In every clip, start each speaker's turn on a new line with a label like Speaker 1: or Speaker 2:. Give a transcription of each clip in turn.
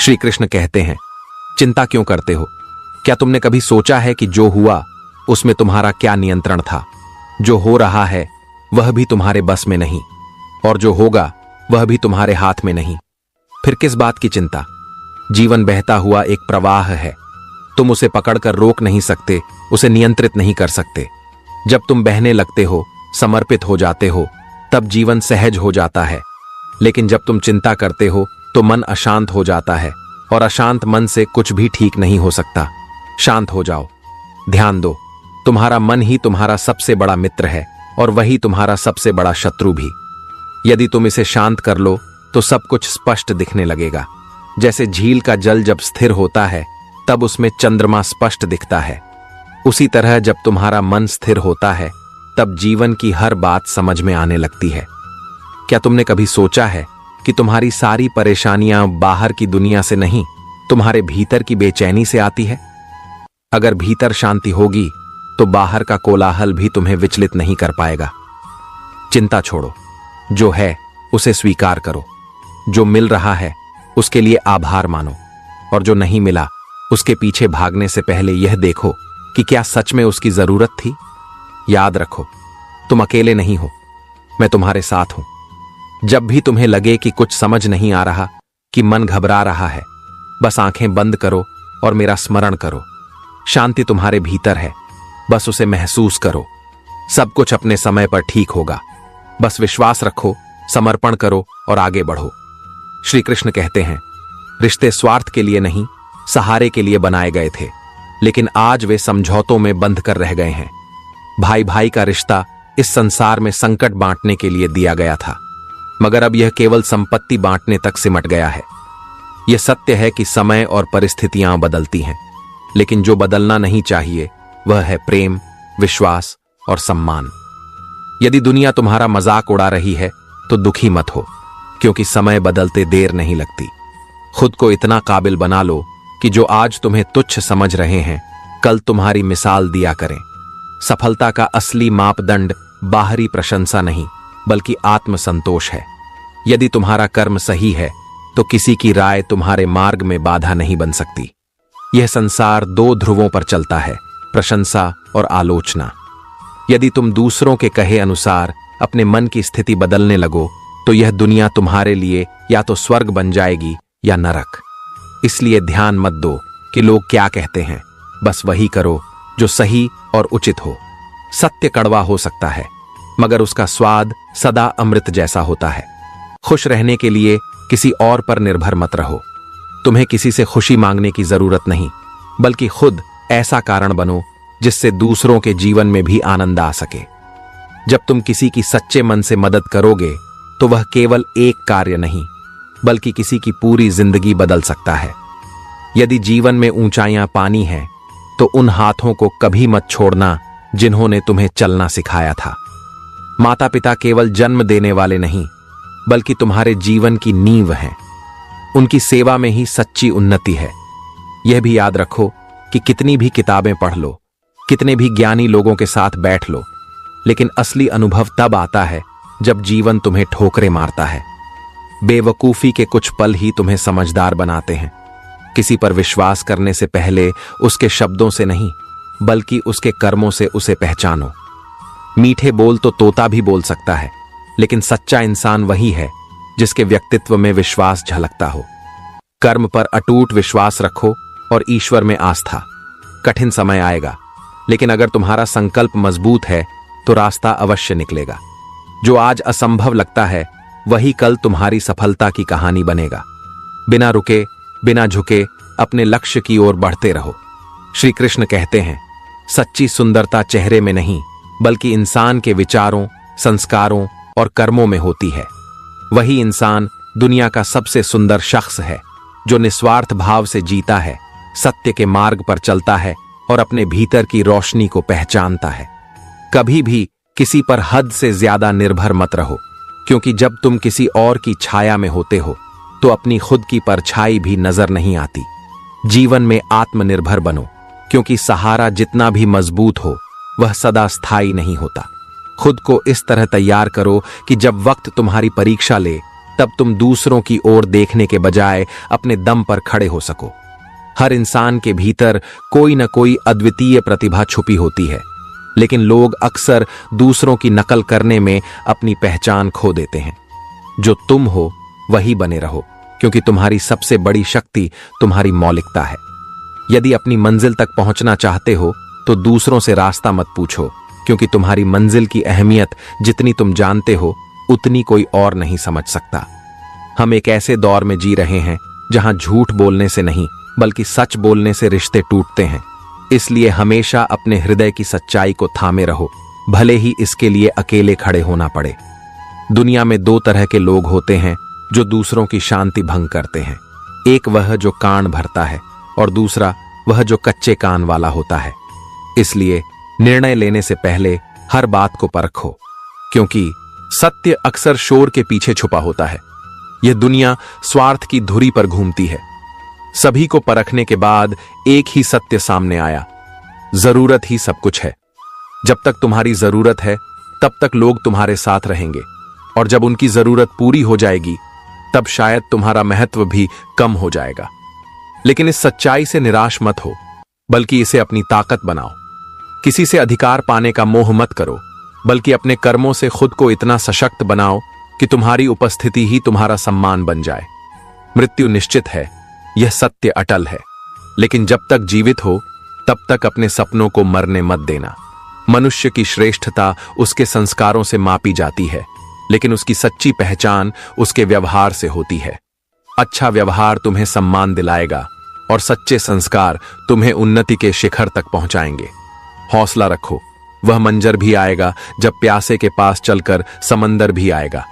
Speaker 1: श्री कृष्ण कहते हैं, चिंता क्यों करते हो? क्या तुमने कभी सोचा है कि जो हुआ उसमें तुम्हारा क्या नियंत्रण था? जो हो रहा है वह भी तुम्हारे बस में नहीं, और जो होगा वह भी तुम्हारे हाथ में नहीं। फिर किस बात की चिंता? जीवन बहता हुआ एक प्रवाह है। तुम उसे पकड़कर रोक नहीं सकते, उसे नियंत्रित नहीं कर सकते। जब तुम बहने लगते हो, समर्पित हो जाते हो, तब जीवन सहज हो जाता है। लेकिन जब तुम चिंता करते हो तो मन अशांत हो जाता है, और अशांत मन से कुछ भी ठीक नहीं हो सकता। शांत हो जाओ, ध्यान दो। तुम्हारा मन ही तुम्हारा सबसे बड़ा मित्र है, और वही तुम्हारा सबसे बड़ा शत्रु भी। यदि तुम इसे शांत कर लो तो सब कुछ स्पष्ट दिखने लगेगा। जैसे झील का जल जब स्थिर होता है तब उसमें चंद्रमा स्पष्ट दिखता है, उसी तरह जब तुम्हारा मन स्थिर होता है तब जीवन की हर बात समझ में आने लगती है। क्या तुमने कभी सोचा है कि तुम्हारी सारी परेशानियां बाहर की दुनिया से नहीं, तुम्हारे भीतर की बेचैनी से आती है? अगर भीतर शांति होगी तो बाहर का कोलाहल भी तुम्हें विचलित नहीं कर पाएगा। चिंता छोड़ो, जो है उसे स्वीकार करो। जो मिल रहा है उसके लिए आभार मानो, और जो नहीं मिला उसके पीछे भागने से पहले यह देखो कि क्या सच में उसकी जरूरत थी। याद रखो, तुम अकेले नहीं हो, मैं तुम्हारे साथ हूं। जब भी तुम्हें लगे कि कुछ समझ नहीं आ रहा, कि मन घबरा रहा है, बस आंखें बंद करो और मेरा स्मरण करो। शांति तुम्हारे भीतर है, बस उसे महसूस करो। सब कुछ अपने समय पर ठीक होगा। बस विश्वास रखो, समर्पण करो और आगे बढ़ो। श्री कृष्ण कहते हैं, रिश्ते स्वार्थ के लिए नहीं, सहारे के लिए बनाए गए थे, लेकिन आज वे समझौतों में बंध कर रह गए हैं। भाई भाई का रिश्ता इस संसार में संकट बांटने के लिए दिया गया था, मगर अब यह केवल संपत्ति बांटने तक सिमट गया है। यह सत्य है कि समय और परिस्थितियां बदलती हैं, लेकिन जो बदलना नहीं चाहिए वह है प्रेम, विश्वास और सम्मान। यदि दुनिया तुम्हारा मजाक उड़ा रही है तो दुखी मत हो, क्योंकि समय बदलते देर नहीं लगती। खुद को इतना काबिल बना लो कि जो आज तुम्हें तुच्छ समझ रहे हैं, कल तुम्हारी मिसाल दिया करें। सफलता का असली मापदंड बाहरी प्रशंसा नहीं, बल्कि आत्मसंतोष है। यदि तुम्हारा कर्म सही है तो किसी की राय तुम्हारे मार्ग में बाधा नहीं बन सकती। यह संसार दो ध्रुवों पर चलता है, प्रशंसा और आलोचना। यदि तुम दूसरों के कहे अनुसार अपने मन की स्थिति बदलने लगो तो यह दुनिया तुम्हारे लिए या तो स्वर्ग बन जाएगी या नरक। इसलिए ध्यान मत दो कि लोग क्या कहते हैं, बस वही करो जो सही और उचित हो। सत्य कड़वा हो सकता है, मगर उसका स्वाद सदा अमृत जैसा होता है। खुश रहने के लिए किसी और पर निर्भर मत रहो। तुम्हें किसी से खुशी मांगने की जरूरत नहीं, बल्कि खुद ऐसा कारण बनो जिससे दूसरों के जीवन में भी आनंद आ सके। जब तुम किसी की सच्चे मन से मदद करोगे तो वह केवल एक कार्य नहीं, बल्कि किसी की पूरी जिंदगी बदल सकता है। यदि जीवन में ऊंचाइयां पानी हैं, तो उन हाथों को कभी मत छोड़ना जिन्होंने तुम्हें चलना सिखाया था। माता पिता केवल जन्म देने वाले नहीं, बल्कि तुम्हारे जीवन की नींव हैं। उनकी सेवा में ही सच्ची उन्नति है। यह भी याद रखो कि कितनी भी किताबें पढ़ लो, कितने भी ज्ञानी लोगों के साथ बैठ लो, लेकिन असली अनुभव तब आता है जब जीवन तुम्हें ठोकरें मारता है। बेवकूफी के कुछ पल ही तुम्हें समझदार बनाते हैं। किसी पर विश्वास करने से पहले उसके शब्दों से नहीं, बल्कि उसके कर्मों से उसे पहचानो। मीठे बोल तो तोता भी बोल सकता है, लेकिन सच्चा इंसान वही है जिसके व्यक्तित्व में विश्वास झलकता हो। कर्म पर अटूट विश्वास रखो और ईश्वर में आस्था। कठिन समय आएगा, लेकिन अगर तुम्हारा संकल्प मजबूत है तो रास्ता अवश्य निकलेगा। जो आज असंभव लगता है वही कल तुम्हारी सफलता की कहानी बनेगा। बिना रुके, बिना झुके अपने लक्ष्य की ओर बढ़ते रहो। श्री कृष्ण कहते हैं, सच्ची सुंदरता चेहरे में नहीं, बल्कि इंसान के विचारों, संस्कारों और कर्मों में होती है। वही इंसान दुनिया का सबसे सुंदर शख्स है जो निस्वार्थ भाव से जीता है, सत्य के मार्ग पर चलता है और अपने भीतर की रोशनी को पहचानता है। कभी भी किसी पर हद से ज्यादा निर्भर मत रहो, क्योंकि जब तुम किसी और की छाया में होते हो तो अपनी खुद की परछाई भी नजर नहीं आती। जीवन में आत्मनिर्भर बनो, क्योंकि सहारा जितना भी मजबूत हो वह सदा स्थायी नहीं होता। खुद को इस तरह तैयार करो कि जब वक्त तुम्हारी परीक्षा ले तब तुम दूसरों की ओर देखने के बजाय अपने दम पर खड़े हो सको। हर इंसान के भीतर कोई न कोई अद्वितीय प्रतिभा छुपी होती है, लेकिन लोग अक्सर दूसरों की नकल करने में अपनी पहचान खो देते हैं। जो तुम हो वही बने रहो, क्योंकि तुम्हारी सबसे बड़ी शक्ति तुम्हारी मौलिकता है। यदि अपनी मंजिल तक पहुंचना चाहते हो तो दूसरों से रास्ता मत पूछो, क्योंकि तुम्हारी मंजिल की अहमियत जितनी तुम जानते हो उतनी कोई और नहीं समझ सकता। हम एक ऐसे दौर में जी रहे हैं जहां झूठ बोलने से नहीं बल्कि सच बोलने से रिश्ते टूटते हैं। इसलिए हमेशा अपने हृदय की सच्चाई को थामे रहो, भले ही इसके लिए अकेले खड़े होना पड़े। दुनिया में दो तरह के लोग होते हैं जो दूसरों की शांति भंग करते हैं। एक वह जो कान भरता है और दूसरा वह जो कच्चे कान वाला होता है। इसलिए निर्णय लेने से पहले हर बात को परखो, क्योंकि सत्य अक्सर शोर के पीछे छुपा होता है। यह दुनिया स्वार्थ की धुरी पर घूमती है। सभी को परखने के बाद एक ही सत्य सामने आया, जरूरत ही सब कुछ है। जब तक तुम्हारी जरूरत है तब तक लोग तुम्हारे साथ रहेंगे, और जब उनकी जरूरत पूरी हो जाएगी तब शायद तुम्हारा महत्व भी कम हो जाएगा। लेकिन इस सच्चाई से निराश मत हो, बल्कि इसे अपनी ताकत बनाओ। किसी से अधिकार पाने का मोह मत करो, बल्कि अपने कर्मों से खुद को इतना सशक्त बनाओ कि तुम्हारी उपस्थिति ही तुम्हारा सम्मान बन जाए। मृत्यु निश्चित है, यह सत्य अटल है, लेकिन जब तक जीवित हो तब तक अपने सपनों को मरने मत देना। मनुष्य की श्रेष्ठता उसके संस्कारों से मापी जाती है, लेकिन उसकी सच्ची पहचान उसके व्यवहार से होती है। अच्छा व्यवहार तुम्हें सम्मान दिलाएगा और सच्चे संस्कार तुम्हें उन्नति के शिखर तक पहुंचाएंगे। हौसला रखो, वह मंजर भी आएगा जब प्यासे के पास चलकर समंदर भी आएगा।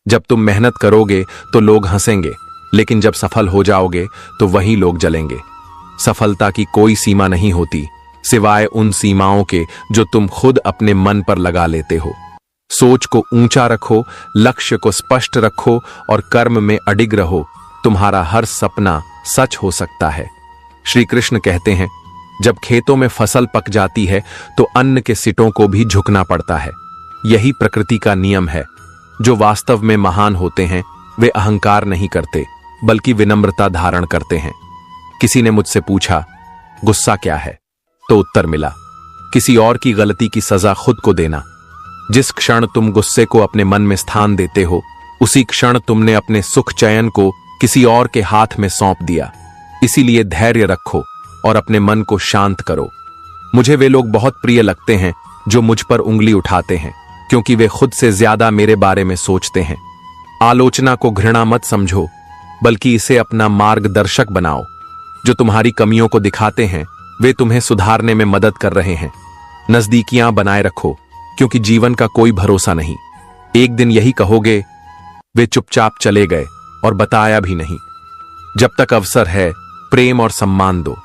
Speaker 1: जब तुम मेहनत करोगे तो लोग हंसेंगे, लेकिन जब सफल हो जाओगे तो वही लोग जलेंगे। सफलता की कोई सीमा नहीं होती सिवाय उन सीमाओं के जो तुम खुद अपने मन पर लगा लेते हो। सोच को ऊंचा रखो, लक्ष्य को स्पष्ट रखो और कर्म में अडिग रहो। तुम्हारा हर सपना सच हो सकता है। श्री कृष्ण कहते हैं, जब खेतों में फसल पक जाती है तो अन्न के सिटों को भी झुकना पड़ता है। यही प्रकृति का नियम है। जो वास्तव में महान होते हैं वे अहंकार नहीं करते, बल्कि विनम्रता धारण करते हैं। किसी ने मुझसे पूछा, गुस्सा क्या है? तो उत्तर मिला, किसी और की गलती की सजा खुद को देना। जिस क्षण तुम गुस्से को अपने मन में स्थान देते हो, उसी क्षण तुमने अपने सुख चयन को किसी और के हाथ में सौंप दिया। इसीलिए धैर्य रखो और अपने मन को शांत करो। मुझे वे लोग बहुत प्रिय लगते हैं जो मुझ पर उंगली उठाते हैं, क्योंकि वे खुद से ज्यादा मेरे बारे में सोचते हैं। आलोचना को घृणा मत समझो, बल्कि इसे अपना मार्गदर्शक बनाओ। जो तुम्हारी कमियों को दिखाते हैं वे तुम्हें सुधारने में मदद कर रहे हैं। नजदीकियां बनाए रखो, क्योंकि जीवन का कोई भरोसा नहीं। एक दिन यही कहोगे, वे चुपचाप चले गए और बताया भी नहीं। जब तक अवसर है प्रेम और सम्मान दो।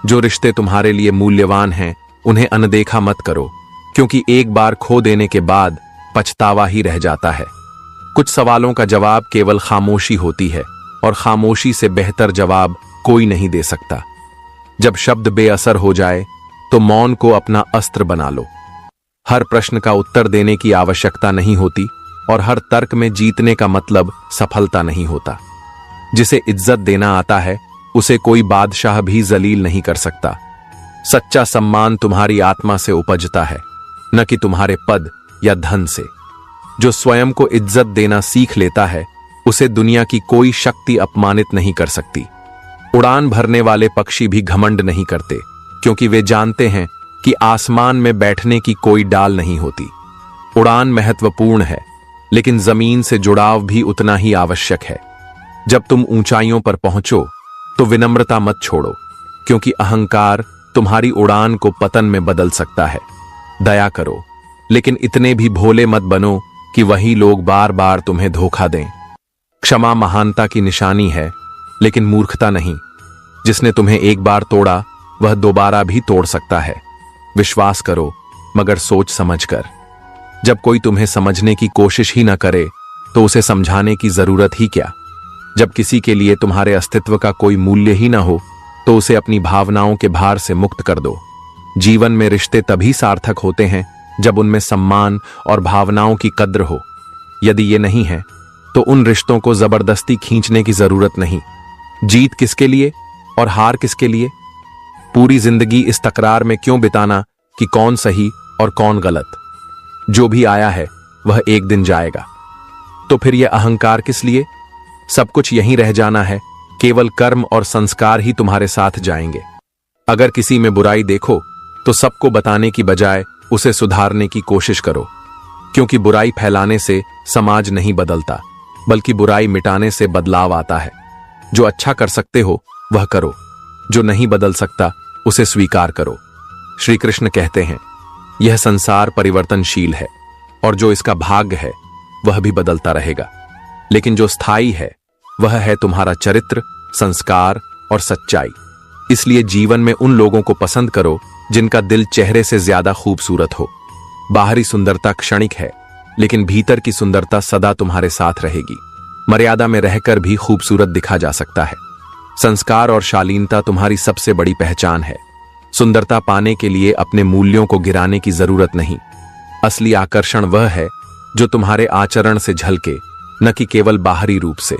Speaker 1: जो रिश्ते तुम्हारे लिए मूल्यवान हैं उन्हें अनदेखा मत करो, क्योंकि एक बार खो देने के बाद पछतावा ही रह जाता है। कुछ सवालों का जवाब केवल खामोशी होती है, और खामोशी से बेहतर जवाब कोई नहीं दे सकता। जब शब्द बेअसर हो जाए तो मौन को अपना अस्त्र बना लो। हर प्रश्न का उत्तर देने की आवश्यकता नहीं होती, और हर तर्क में जीतने का मतलब सफलता नहीं होता। जिसे इज्जत देना आता है उसे कोई बादशाह भी जलील नहीं कर सकता। सच्चा सम्मान तुम्हारी आत्मा से उपजता है, न कि तुम्हारे पद या धन से। जो स्वयं को इज्जत देना सीख लेता है उसे दुनिया की कोई शक्ति अपमानित नहीं कर सकती। उड़ान भरने वाले पक्षी भी घमंड नहीं करते, क्योंकि वे जानते हैं कि आसमान में बैठने की कोई डाल नहीं होती। उड़ान महत्वपूर्ण है, लेकिन जमीन से जुड़ाव भी उतना ही आवश्यक है। जब तुम ऊंचाइयों पर पहुंचो तो विनम्रता मत छोड़ो, क्योंकि अहंकार तुम्हारी उड़ान को पतन में बदल सकता है। दया करो, लेकिन इतने भी भोले मत बनो कि वही लोग बार बार तुम्हें धोखा दें। क्षमा महानता की निशानी है, लेकिन मूर्खता नहीं। जिसने तुम्हें एक बार तोड़ा वह दोबारा भी तोड़ सकता है। विश्वास करो, मगर सोच समझकर। जब कोई तुम्हें समझने की कोशिश ही न करे तो उसे समझाने की जरूरत ही क्या। जब किसी के लिए तुम्हारे अस्तित्व का कोई मूल्य ही न हो तो उसे अपनी भावनाओं के भार से मुक्त कर दो। जीवन में रिश्ते तभी सार्थक होते हैं जब उनमें सम्मान और भावनाओं की कद्र हो। यदि ये नहीं है तो उन रिश्तों को जबरदस्ती खींचने की जरूरत नहीं। जीत किसके लिए और हार किसके लिए? पूरी जिंदगी इस तकरार में क्यों बिताना कि कौन सही और कौन गलत? जो भी आया है वह एक दिन जाएगा, तो फिर यह अहंकार किस लिए? सब कुछ यहीं रह जाना है, केवल कर्म और संस्कार ही तुम्हारे साथ जाएंगे। अगर किसी में बुराई देखो तो सबको बताने की बजाय उसे सुधारने की कोशिश करो, क्योंकि बुराई फैलाने से समाज नहीं बदलता, बल्कि बुराई मिटाने से बदलाव आता है। जो अच्छा कर सकते हो वह करो, जो नहीं बदल सकता उसे स्वीकार करो। श्री कृष्ण कहते हैं, यह संसार परिवर्तनशील है और जो इसका भाग्य है वह भी बदलता रहेगा, लेकिन जो स्थायी है वह है तुम्हारा चरित्र, संस्कार और सच्चाई। इसलिए जीवन में उन लोगों को पसंद करो जिनका दिल चेहरे से ज्यादा खूबसूरत हो। बाहरी सुंदरता क्षणिक है, लेकिन भीतर की सुंदरता सदा तुम्हारे साथ रहेगी। मर्यादा में रहकर भी खूबसूरत दिखा जा सकता है। संस्कार और शालीनता तुम्हारी सबसे बड़ी पहचान है। सुंदरता पाने के लिए अपने मूल्यों को गिराने की जरूरत नहीं। असली आकर्षण वह है जो तुम्हारे आचरण से झलके, न कि केवल बाहरी रूप से।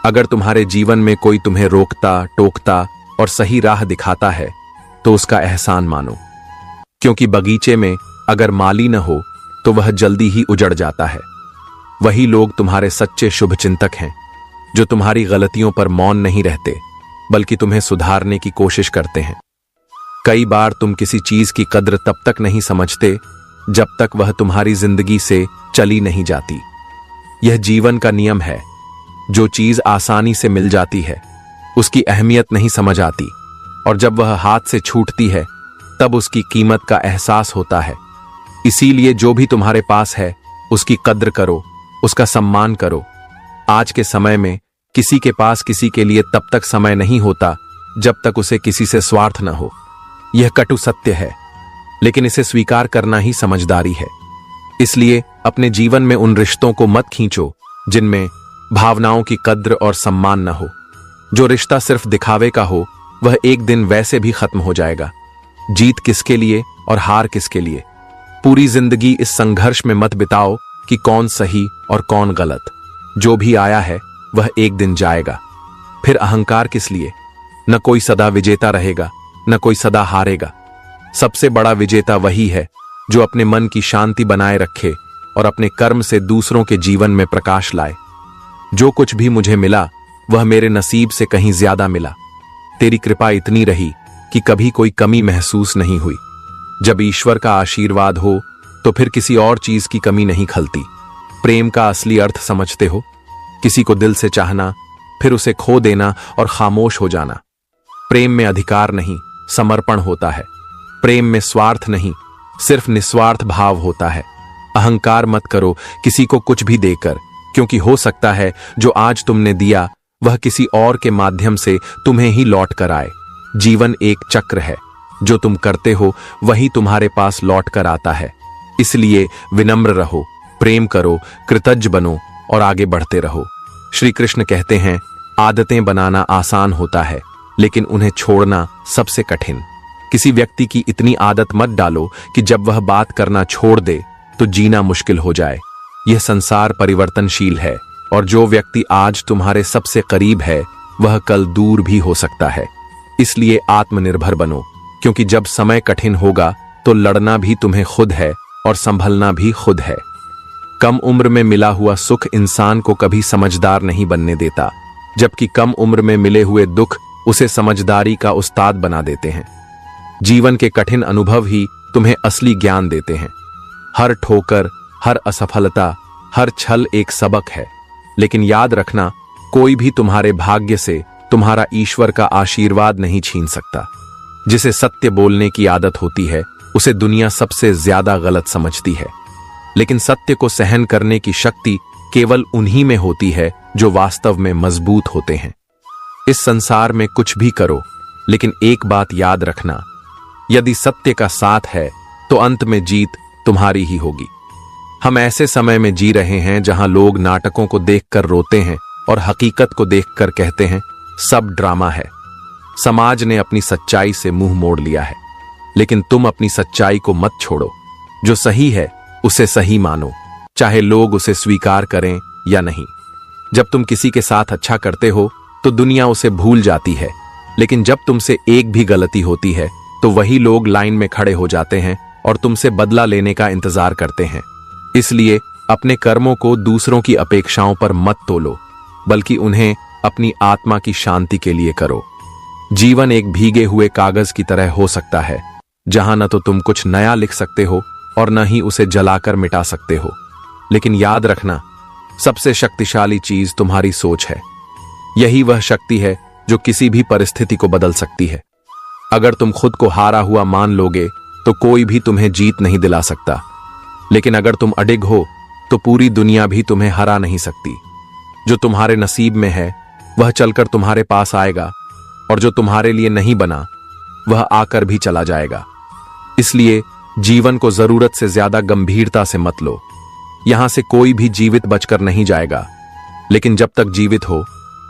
Speaker 1: अगर तुम्हारे जीवन में कोई तुम्हें रोकता, टोकता और सही राह दिखाता है तो उसका एहसान मानो, क्योंकि बगीचे में अगर माली न हो तो वह जल्दी ही उजड़ जाता है। वही लोग तुम्हारे सच्चे शुभचिंतक हैं, जो तुम्हारी गलतियों पर मौन नहीं रहते, बल्कि तुम्हें सुधारने की कोशिश करते हैं। कई बार तुम किसी चीज की कद्र तब तक नहीं समझते जब तक वह तुम्हारी जिंदगी से चली नहीं जाती। यह जीवन का नियम है। जो चीज आसानी से मिल जाती है उसकी अहमियत नहीं समझ आती, और जब वह हाथ से छूटती है तब उसकी कीमत का एहसास होता है। इसीलिए जो भी तुम्हारे पास है उसकी कद्र करो, उसका सम्मान करो। आज के समय में किसी के पास किसी के लिए तब तक समय नहीं होता जब तक उसे किसी से स्वार्थ न हो। यह कटु सत्य है, लेकिन इसे स्वीकार करना ही समझदारी है। इसलिए अपने जीवन में उन रिश्तों को मत खींचो जिनमें भावनाओं की कद्र और सम्मान न हो। जो रिश्ता सिर्फ दिखावे का हो वह एक दिन वैसे भी खत्म हो जाएगा। जीत किसके लिए और हार किसके लिए? पूरी जिंदगी इस संघर्ष में मत बिताओ कि कौन सही और कौन गलत। जो भी आया है वह एक दिन जाएगा, फिर अहंकार किस लिए? न कोई सदा विजेता रहेगा, न कोई सदा हारेगा। सबसे बड़ा विजेता वही है जो अपने मन की शांति बनाए रखे और अपने कर्म से दूसरों के जीवन में प्रकाश लाए। जो कुछ भी मुझे मिला वह मेरे नसीब से कहीं ज्यादा मिला। तेरी कृपा इतनी रही कि कभी कोई कमी महसूस नहीं हुई। जब ईश्वर का आशीर्वाद हो तो फिर किसी और चीज की कमी नहीं खलती। प्रेम का असली अर्थ समझते हो? किसी को दिल से चाहना, फिर उसे खो देना और खामोश हो जाना। प्रेम में अधिकार नहीं, समर्पण होता है। प्रेम में स्वार्थ नहीं, सिर्फ निस्वार्थ भाव होता है। अहंकार मत करो किसी को कुछ भी देकर, क्योंकि हो सकता है जो आज तुमने दिया वह किसी और के माध्यम से तुम्हें ही लौट कर आए। जीवन एक चक्र है, जो तुम करते हो वही तुम्हारे पास लौट कर आता है। इसलिए विनम्र रहो, प्रेम करो, कृतज्ञ बनो और आगे बढ़ते रहो। श्री कृष्ण कहते हैं, आदतें बनाना आसान होता है, लेकिन उन्हें छोड़ना सबसे कठिन। किसी व्यक्ति की इतनी आदत मत डालो कि जब वह बात करना छोड़ दे तो जीना मुश्किल हो जाए। यह संसार परिवर्तनशील है, और जो व्यक्ति आज तुम्हारे सबसे करीब है वह कल दूर भी हो सकता है। इसलिए आत्मनिर्भर बनो, क्योंकि जब समय कठिन होगा तो लड़ना भी तुम्हें खुद है और संभलना भी खुद है। कम उम्र में मिला हुआ सुख इंसान को कभी समझदार नहीं बनने देता, जबकि कम उम्र में मिले हुए दुख उसे समझदारी का उस्ताद बना देते हैं। जीवन के कठिन अनुभव ही तुम्हें असली ज्ञान देते हैं। हर ठोकर, हर असफलता, हर छल एक सबक है। लेकिन याद रखना, कोई भी तुम्हारे भाग्य से तुम्हारा ईश्वर का आशीर्वाद नहीं छीन सकता। जिसे सत्य बोलने की आदत होती है उसे दुनिया सबसे ज्यादा गलत समझती है, लेकिन सत्य को सहन करने की शक्ति केवल उन्हीं में होती है जो वास्तव में मजबूत होते हैं। इस संसार में कुछ भी करो, लेकिन एक बात याद रखना, यदि सत्य का साथ है तो अंत में जीत तुम्हारी ही होगी। हम ऐसे समय में जी रहे हैं जहां लोग नाटकों को देखकर रोते हैं और हकीकत को देखकर कहते हैं सब ड्रामा है। समाज ने अपनी सच्चाई से मुंह मोड़ लिया है, लेकिन तुम अपनी सच्चाई को मत छोड़ो। जो सही है उसे सही मानो, चाहे लोग उसे स्वीकार करें या नहीं। जब तुम किसी के साथ अच्छा करते हो तो दुनिया उसे भूल जाती है, लेकिन जब तुमसे एक भी गलती होती है तो वही लोग लाइन में खड़े हो जाते हैं और तुमसे बदला लेने का इंतजार करते हैं। इसलिए अपने कर्मों को दूसरों की अपेक्षाओं पर मत तोलो, बल्कि उन्हें अपनी आत्मा की शांति के लिए करो। जीवन एक भीगे हुए कागज की तरह हो सकता है, जहां न तो तुम कुछ नया लिख सकते हो और न ही उसे जलाकर मिटा सकते हो। लेकिन याद रखना, सबसे शक्तिशाली चीज तुम्हारी सोच है। यही वह शक्ति है जो किसी भी परिस्थिति को बदल सकती है। अगर तुम खुद को हारा हुआ मान लोगे तो कोई भी तुम्हें जीत नहीं दिला सकता, लेकिन अगर तुम अडिग हो तो पूरी दुनिया भी तुम्हें हरा नहीं सकती। जो तुम्हारे नसीब में है वह चलकर तुम्हारे पास आएगा, और जो तुम्हारे लिए नहीं बना वह आकर भी चला जाएगा। इसलिए जीवन को जरूरत से ज्यादा गंभीरता से मत लो। यहां से कोई भी जीवित बचकर नहीं जाएगा, लेकिन जब तक जीवित हो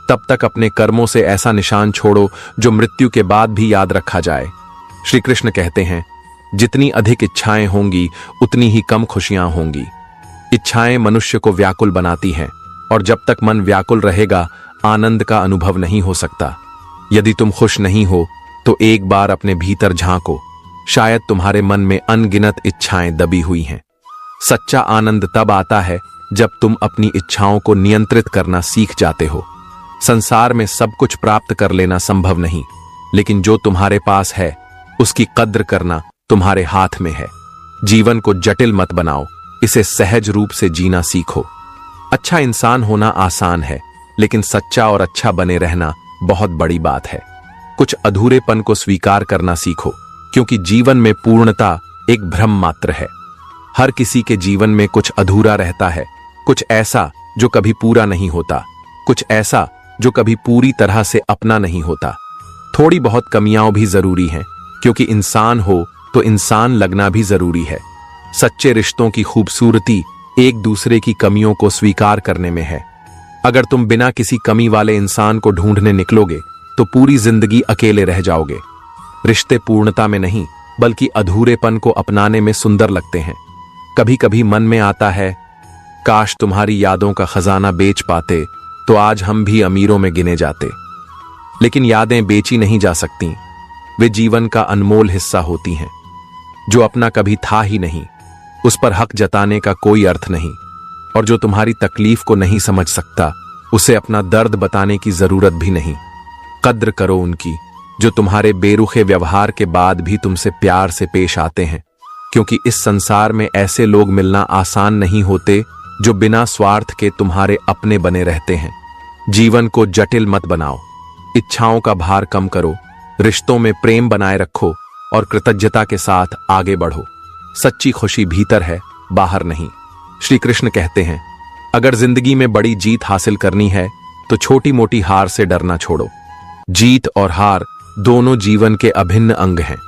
Speaker 1: तब तक अपने कर्मों से ऐसा निशान छोड़ो जो मृत्यु के बाद भी याद रखा जाए। श्री कृष्ण कहते हैं, जितनी अधिक इच्छाएं होंगी उतनी ही कम खुशियां होंगी। इच्छाएं मनुष्य को व्याकुल बनाती हैं, और जब तक मन व्याकुल रहेगा आनंद का अनुभव नहीं हो सकता। यदि तुम खुश नहीं हो तो एक बार अपने भीतर झांको, शायद तुम्हारे मन में अनगिनत इच्छाएं दबी हुई हैं। सच्चा आनंद तब आता है जब तुम अपनी इच्छाओं को नियंत्रित करना सीख जाते हो। संसार में सब कुछ प्राप्त कर लेना संभव नहीं, लेकिन जो तुम्हारे पास है उसकी कद्र करना तुम्हारे हाथ में है। जीवन को जटिल मत बनाओ, इसे सहज रूप से जीना सीखो। अच्छा इंसान होना आसान है, लेकिन सच्चा और अच्छा बने रहना बहुत बड़ी बात है। कुछ अधूरेपन को स्वीकार करना सीखो, क्योंकि जीवन में पूर्णता एक भ्रम मात्र है। हर किसी के जीवन में कुछ अधूरा रहता है, कुछ ऐसा जो कभी पूरा नहीं होता, कुछ ऐसा जो कभी पूरी तरह से अपना नहीं होता। थोड़ी बहुत कमियां भी जरूरी हैं, क्योंकि इंसान हो तो इंसान लगना भी जरूरी है। सच्चे रिश्तों की खूबसूरती एक दूसरे की कमियों को स्वीकार करने में है। अगर तुम बिना किसी कमी वाले इंसान को ढूंढने निकलोगे तो पूरी जिंदगी अकेले रह जाओगे। रिश्ते पूर्णता में नहीं, बल्कि अधूरेपन को अपनाने में सुंदर लगते हैं। कभी कभी मन में आता है, काश तुम्हारी यादों का खजाना बेच पाते तो आज हम भी अमीरों में गिने जाते। लेकिन यादें बेची नहीं जा सकती, वे जीवन का अनमोल हिस्सा होती हैं। जो अपना कभी था ही नहीं, उस पर हक जताने का कोई अर्थ नहीं, और जो तुम्हारी तकलीफ को नहीं समझ सकता, उसे अपना दर्द बताने की जरूरत भी नहीं। कद्र करो उनकी जो तुम्हारे बेरुखे व्यवहार के बाद भी तुमसे प्यार से पेश आते हैं, क्योंकि इस संसार में ऐसे लोग मिलना आसान नहीं होते जो बिना स्वार्थ के तुम्हारे अपने बने रहते हैं। जीवन को जटिल मत बनाओ, इच्छाओं का भार कम करो, रिश्तों में प्रेम बनाए रखो और कृतज्ञता के साथ आगे बढ़ो। सच्ची खुशी भीतर है, बाहर नहीं। श्री कृष्ण कहते हैं, अगर जिंदगी में बड़ी जीत हासिल करनी है तो छोटी मोटी हार से डरना छोड़ो। जीत और हार दोनों जीवन के अभिन्न अंग हैं।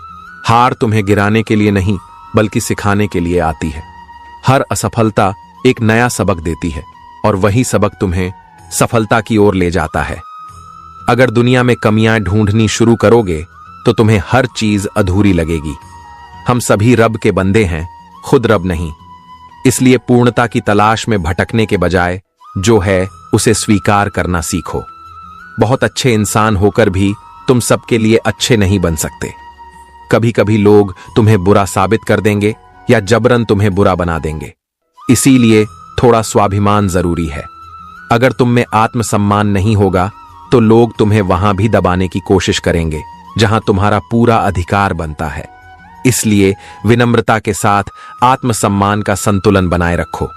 Speaker 1: हार तुम्हें गिराने के लिए नहीं, बल्कि सिखाने के लिए आती है। हर असफलता एक नया सबक देती है, और वही सबक तुम्हें सफलता की ओर ले जाता है। अगर दुनिया में कमियां ढूंढनी शुरू करोगे तो तुम्हें हर चीज अधूरी लगेगी। हम सभी रब के बंदे हैं, खुद रब नहीं। इसलिए पूर्णता की तलाश में भटकने के बजाय जो है उसे स्वीकार करना सीखो। बहुत अच्छे इंसान होकर भी तुम सबके लिए अच्छे नहीं बन सकते। कभी कभी लोग तुम्हें बुरा साबित कर देंगे या जबरन तुम्हें बुरा बना देंगे। इसीलिए थोड़ा स्वाभिमान जरूरी है। अगर तुम में आत्मसम्मान नहीं होगा तो लोग तुम्हें वहां भी दबाने की कोशिश करेंगे जहां तुम्हारा पूरा अधिकार बनता है। इसलिए विनम्रता के साथ आत्मसम्मान का संतुलन बनाए रखो।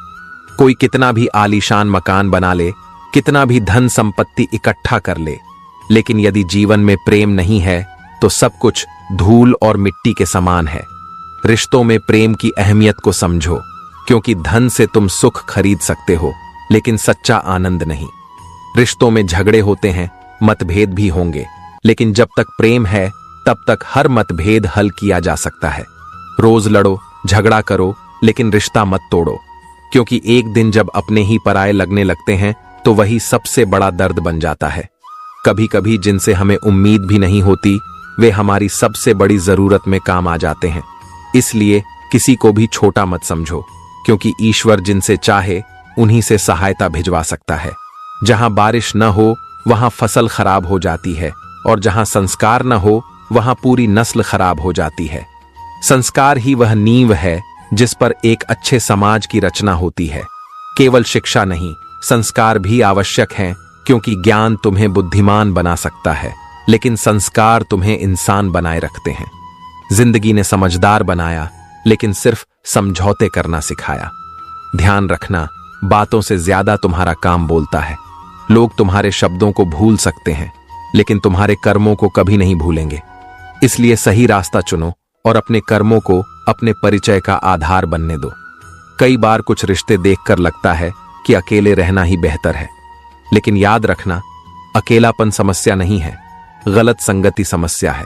Speaker 1: कोई कितना भी आलीशान मकान बना ले, कितना भी धन संपत्ति इकट्ठा कर ले, लेकिन यदि जीवन में प्रेम नहीं है तो सब कुछ धूल और मिट्टी के समान है। रिश्तों में प्रेम की अहमियत को समझो, क्योंकि धन से तुम सुख खरीद सकते हो, लेकिन सच्चा आनंद नहीं। रिश्तों में झगड़े होते हैं, मतभेद भी होंगे, लेकिन जब तक प्रेम है तब तक हर मतभेद हल किया जा सकता है। रोज लड़ो, झगड़ा करो, लेकिन रिश्ता मत तोड़ो, क्योंकि एक दिन जब अपने ही पराये लगने लगते हैं तो वही सबसे बड़ा दर्द बन जाता है। कभी कभी जिनसे हमें उम्मीद भी नहीं होती, वे हमारी सबसे बड़ी जरूरत में काम आ जाते हैं। इसलिए किसी को भी छोटा मत समझो, क्योंकि ईश्वर जिनसे चाहे उन्हीं से सहायता भिजवा सकता है। जहां बारिश न हो वहां फसल खराब हो जाती है, और जहां संस्कार न हो वहां पूरी नस्ल खराब हो जाती है। संस्कार ही वह नींव है जिस पर एक अच्छे समाज की रचना होती है। केवल शिक्षा नहीं, संस्कार भी आवश्यक हैं, क्योंकि ज्ञान तुम्हें बुद्धिमान बना सकता है, लेकिन संस्कार तुम्हें इंसान बनाए रखते हैं। जिंदगी ने समझदार बनाया, लेकिन सिर्फ समझौते करना सिखाया। ध्यान रखना, बातों से ज्यादा तुम्हारा काम बोलता है। लोग तुम्हारे शब्दों को भूल सकते हैं, लेकिन तुम्हारे कर्मों को कभी नहीं भूलेंगे। इसलिए सही रास्ता चुनो और अपने कर्मों को अपने परिचय का आधार बनने दो। कई बार कुछ रिश्ते देखकर लगता है कि अकेले रहना ही बेहतर है, लेकिन याद रखना, अकेलापन समस्या नहीं है, गलत संगति समस्या है।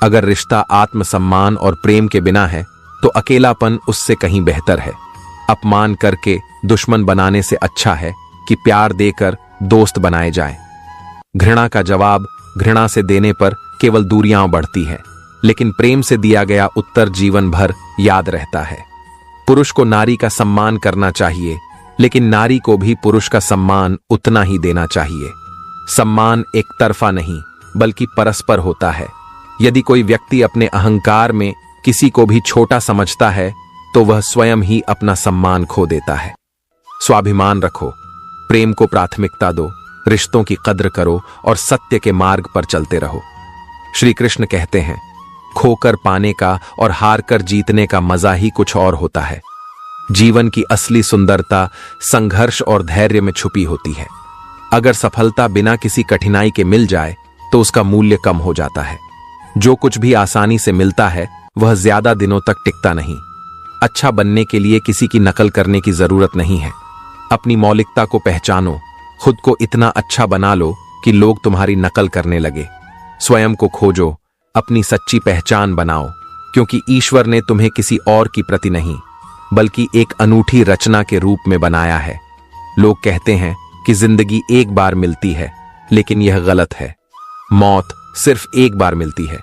Speaker 1: अगर रिश्ता आत्मसम्मान और प्रेम के बिना है तो अकेलापन उससे कहीं बेहतर है। अपमान करके दुश्मन बनाने से अच्छा है कि प्यार देकर दोस्त बनाए जाएं। घृणा का जवाब घृणा से देने पर केवल दूरियां बढ़ती है, लेकिन प्रेम से दिया गया उत्तर जीवन भर याद रहता है। पुरुष को नारी का सम्मान करना चाहिए, लेकिन नारी को भी पुरुष का सम्मान उतना ही देना चाहिए। सम्मान एक तरफा नहीं, बल्कि परस्पर होता है। यदि कोई व्यक्ति अपने अहंकार में किसी को भी छोटा समझता है तो वह स्वयं ही अपना सम्मान खो देता है। स्वाभिमान रखो, प्रेम को प्राथमिकता दो, रिश्तों की कद्र करो और सत्य के मार्ग पर चलते रहो। श्री कृष्ण कहते हैं, खोकर पाने का और हार कर जीतने का मजा ही कुछ और होता है। जीवन की असली सुंदरता संघर्ष और धैर्य में छुपी होती है। अगर सफलता बिना किसी कठिनाई के मिल जाए तो उसका मूल्य कम हो जाता है। जो कुछ भी आसानी से मिलता है वह ज्यादा दिनों तक टिकता नहीं। अच्छा बनने के लिए किसी की नकल करने की जरूरत नहीं है। अपनी मौलिकता को पहचानो, खुद को इतना अच्छा बना लो कि लोग तुम्हारी नकल करने लगे। स्वयं को खोजो, अपनी सच्ची पहचान बनाओ, क्योंकि ईश्वर ने तुम्हें किसी और की प्रति नहीं, बल्कि एक अनूठी रचना के रूप में बनाया है। लोग कहते हैं कि जिंदगी एक बार मिलती है, लेकिन यह गलत है। मौत सिर्फ एक बार मिलती है,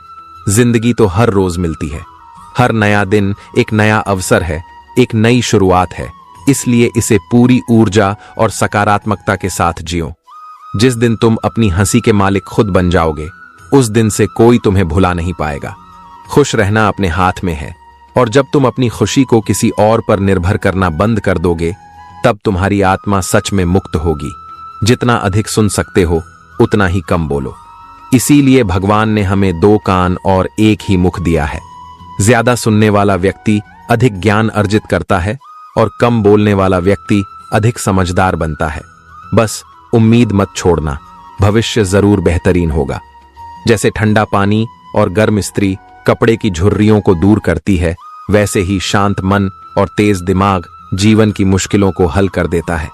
Speaker 1: जिंदगी तो हर रोज मिलती है। हर नया दिन एक नया अवसर है, एक नई शुरुआत है। इसलिए इसे पूरी ऊर्जा और सकारात्मकता के साथ जियो। जिस दिन तुम अपनी हंसी के मालिक खुद बन जाओगे, उस दिन से कोई तुम्हें भुला नहीं पाएगा। खुश रहना अपने हाथ में है, और जब तुम अपनी खुशी को किसी और पर निर्भर करना बंद कर दोगे, तब तुम्हारी आत्मा सच में मुक्त होगी। जितना अधिक सुन सकते हो उतना ही कम बोलो। इसीलिए भगवान ने हमें 2 कान और 1 ही मुख दिया है। ज्यादा सुनने वाला व्यक्ति अधिक ज्ञान अर्जित करता है और कम बोलने वाला व्यक्ति अधिक समझदार बनता है। बस उम्मीद मत छोड़ना, भविष्य जरूर बेहतरीन होगा। जैसे ठंडा पानी और गर्म इस्त्री कपड़े की झुर्रियों को दूर करती है, वैसे ही शांत मन और तेज दिमाग जीवन की मुश्किलों को हल कर देता है।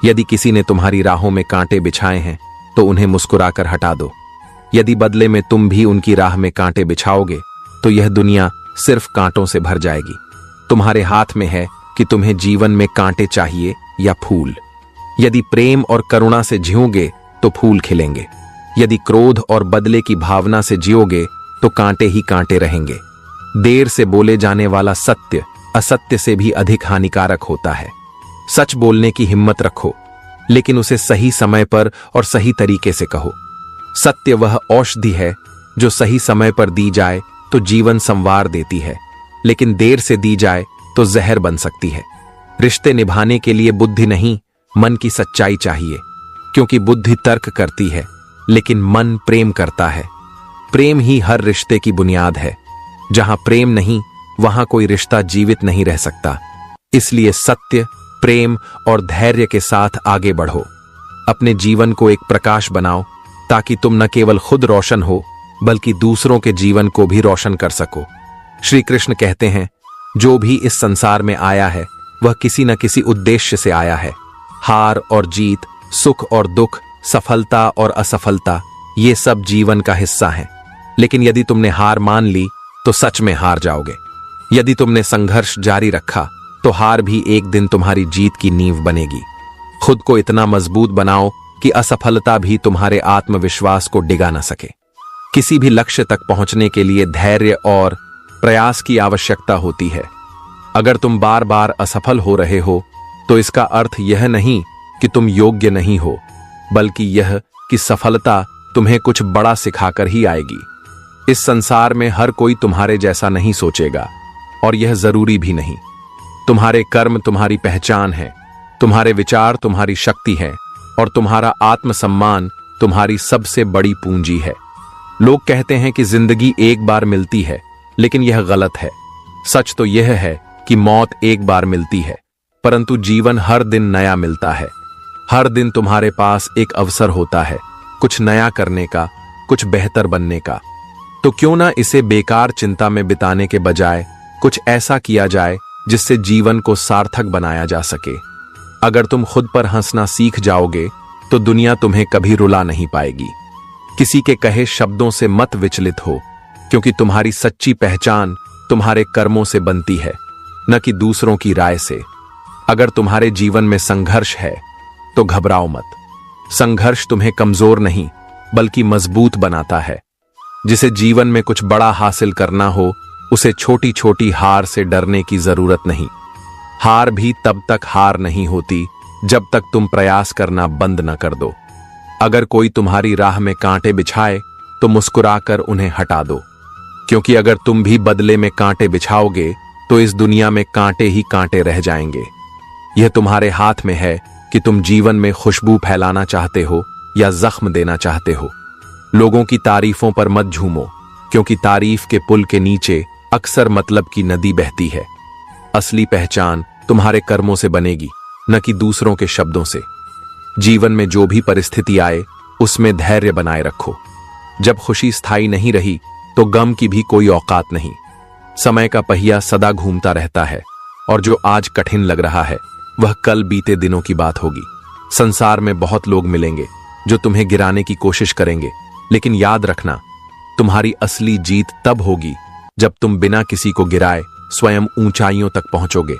Speaker 1: यदि किसी ने तुम्हारी राहों में कांटे बिछाए हैं तो उन्हें मुस्कुराकर हटा दो। यदि बदले में तुम भी उनकी राह में कांटे बिछाओगे तो यह दुनिया सिर्फ कांटों से भर जाएगी। तुम्हारे हाथ में है कि तुम्हें जीवन में कांटे चाहिए या फूल। यदि प्रेम और करुणा से जियोगे तो फूल खिलेंगे। यदि क्रोध और बदले की भावना से जियोगे तो कांटे ही कांटे रहेंगे। देर से बोले जाने वाला सत्य असत्य से भी अधिक हानिकारक होता है। सच बोलने की हिम्मत रखो, लेकिन उसे सही समय पर और सही तरीके से कहो। सत्य वह औषधि है जो सही समय पर दी जाए तो जीवन संवार देती है, लेकिन देर से दी जाए तो जहर बन सकती है। रिश्ते निभाने के लिए बुद्धि नहीं, मन की सच्चाई चाहिए, क्योंकि बुद्धि तर्क करती है, लेकिन मन प्रेम करता है। प्रेम ही हर रिश्ते की बुनियाद है। जहां प्रेम नहीं, वहां कोई रिश्ता जीवित नहीं रह सकता। इसलिए सत्य, प्रेम और धैर्य के साथ आगे बढ़ो। अपने जीवन को एक प्रकाश बनाओ, ताकि तुम न केवल खुद रोशन हो, बल्कि दूसरों के जीवन को भी रोशन कर सको। श्री कृष्ण कहते हैं, जो भी इस संसार में आया है वह किसी न किसी उद्देश्य से आया है। हार और जीत, सुख और दुख, सफलता और असफलता, ये सब जीवन का हिस्सा हैं। लेकिन यदि तुमने हार मान ली तो सच में हार जाओगे। यदि तुमने संघर्ष जारी रखा तो हार भी एक दिन तुम्हारी जीत की नींव बनेगी। खुद को इतना मजबूत बनाओ कि असफलता भी तुम्हारे आत्मविश्वास को डिगा न सके। किसी भी लक्ष्य तक पहुंचने के लिए धैर्य और प्रयास की आवश्यकता होती है। अगर तुम बार बार असफल हो रहे हो तो इसका अर्थ यह नहीं कि तुम योग्य नहीं हो, बल्कि यह कि सफलता तुम्हें कुछ बड़ा सिखाकर ही आएगी। इस संसार में हर कोई तुम्हारे जैसा नहीं सोचेगा, और यह जरूरी भी नहीं। तुम्हारे कर्म तुम्हारी पहचान है, तुम्हारे विचार तुम्हारी शक्ति है, और तुम्हारा आत्मसम्मान तुम्हारी सबसे बड़ी पूंजी है। लोग कहते हैं कि जिंदगी एक बार मिलती है, लेकिन यह गलत है। सच तो यह है कि मौत एक बार मिलती है, परंतु जीवन हर दिन नया मिलता है। हर दिन तुम्हारे पास एक अवसर होता है, कुछ नया करने का, कुछ बेहतर बनने का। तो क्यों ना इसे बेकार चिंता में बिताने के बजाय कुछ ऐसा किया जाए जिससे जीवन को सार्थक बनाया जा सके। अगर तुम खुद पर हंसना सीख जाओगे तो दुनिया तुम्हें कभी रुला नहीं पाएगी। किसी के कहे शब्दों से मत विचलित हो, क्योंकि तुम्हारी सच्ची पहचान तुम्हारे कर्मों से बनती है, न कि दूसरों की राय से। अगर तुम्हारे जीवन में संघर्ष है तो घबराओ मत। संघर्ष तुम्हें कमजोर नहीं बल्कि मजबूत बनाता है। जिसे जीवन में कुछ बड़ा हासिल करना हो, उसे छोटी छोटी हार से डरने की जरूरत नहीं। हार भी तब तक हार नहीं होती जब तक तुम प्रयास करना बंद न कर दो। अगर कोई तुम्हारी राह में कांटे बिछाए तो मुस्कुराकर उन्हें हटा दो, क्योंकि अगर तुम भी बदले में कांटे बिछाओगे तो इस दुनिया में कांटे ही कांटे रह जाएंगे। यह तुम्हारे हाथ में है कि तुम जीवन में खुशबू फैलाना चाहते हो या जख्म देना चाहते हो। लोगों की तारीफों पर मत झूमो, क्योंकि तारीफ के पुल के नीचे अक्सर मतलब की नदी बहती है। असली पहचान तुम्हारे कर्मों से बनेगी, न कि दूसरों के शब्दों से। जीवन में जो भी परिस्थिति आए, उसमें धैर्य बनाए रखो। जब खुशी स्थायी नहीं रही तो गम की भी कोई औकात नहीं। समय का पहिया सदा घूमता रहता है, और जो आज कठिन लग रहा है वह कल बीते दिनों की बात होगी। संसार में बहुत लोग मिलेंगे जो तुम्हें गिराने की कोशिश करेंगे, लेकिन याद रखना, तुम्हारी असली जीत तब होगी जब तुम बिना किसी को गिराए स्वयं ऊंचाइयों तक पहुंचोगे।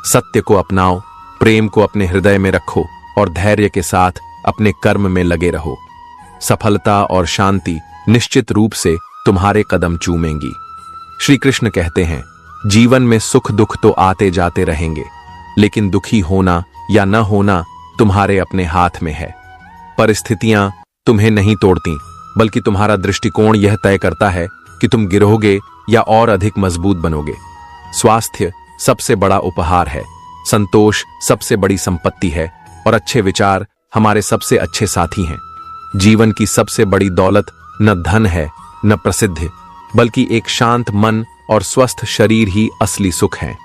Speaker 1: सत्य को अपनाओ, प्रेम को अपने हृदय में रखो, और धैर्य के साथ अपने कर्म में लगे रहो। सफलता और शांति निश्चित रूप से तुम्हारे कदम चूमेंगी। श्री कृष्ण कहते हैं, जीवन में सुख दुख तो आते जाते रहेंगे, लेकिन दुखी होना या न होना तुम्हारे अपने हाथ में है। परिस्थितियां तुम्हें नहीं तोड़ती, बल्कि तुम्हारा दृष्टिकोण यह तय करता है कि तुम गिरोगे या और अधिक मजबूत बनोगे। स्वास्थ्य सबसे बड़ा उपहार है, संतोष सबसे बड़ी संपत्ति है, और अच्छे विचार हमारे सबसे अच्छे साथी हैं। जीवन की सबसे बड़ी दौलत न धन है, न प्रसिद्ध, बल्कि एक शांत मन और स्वस्थ शरीर ही असली सुख है।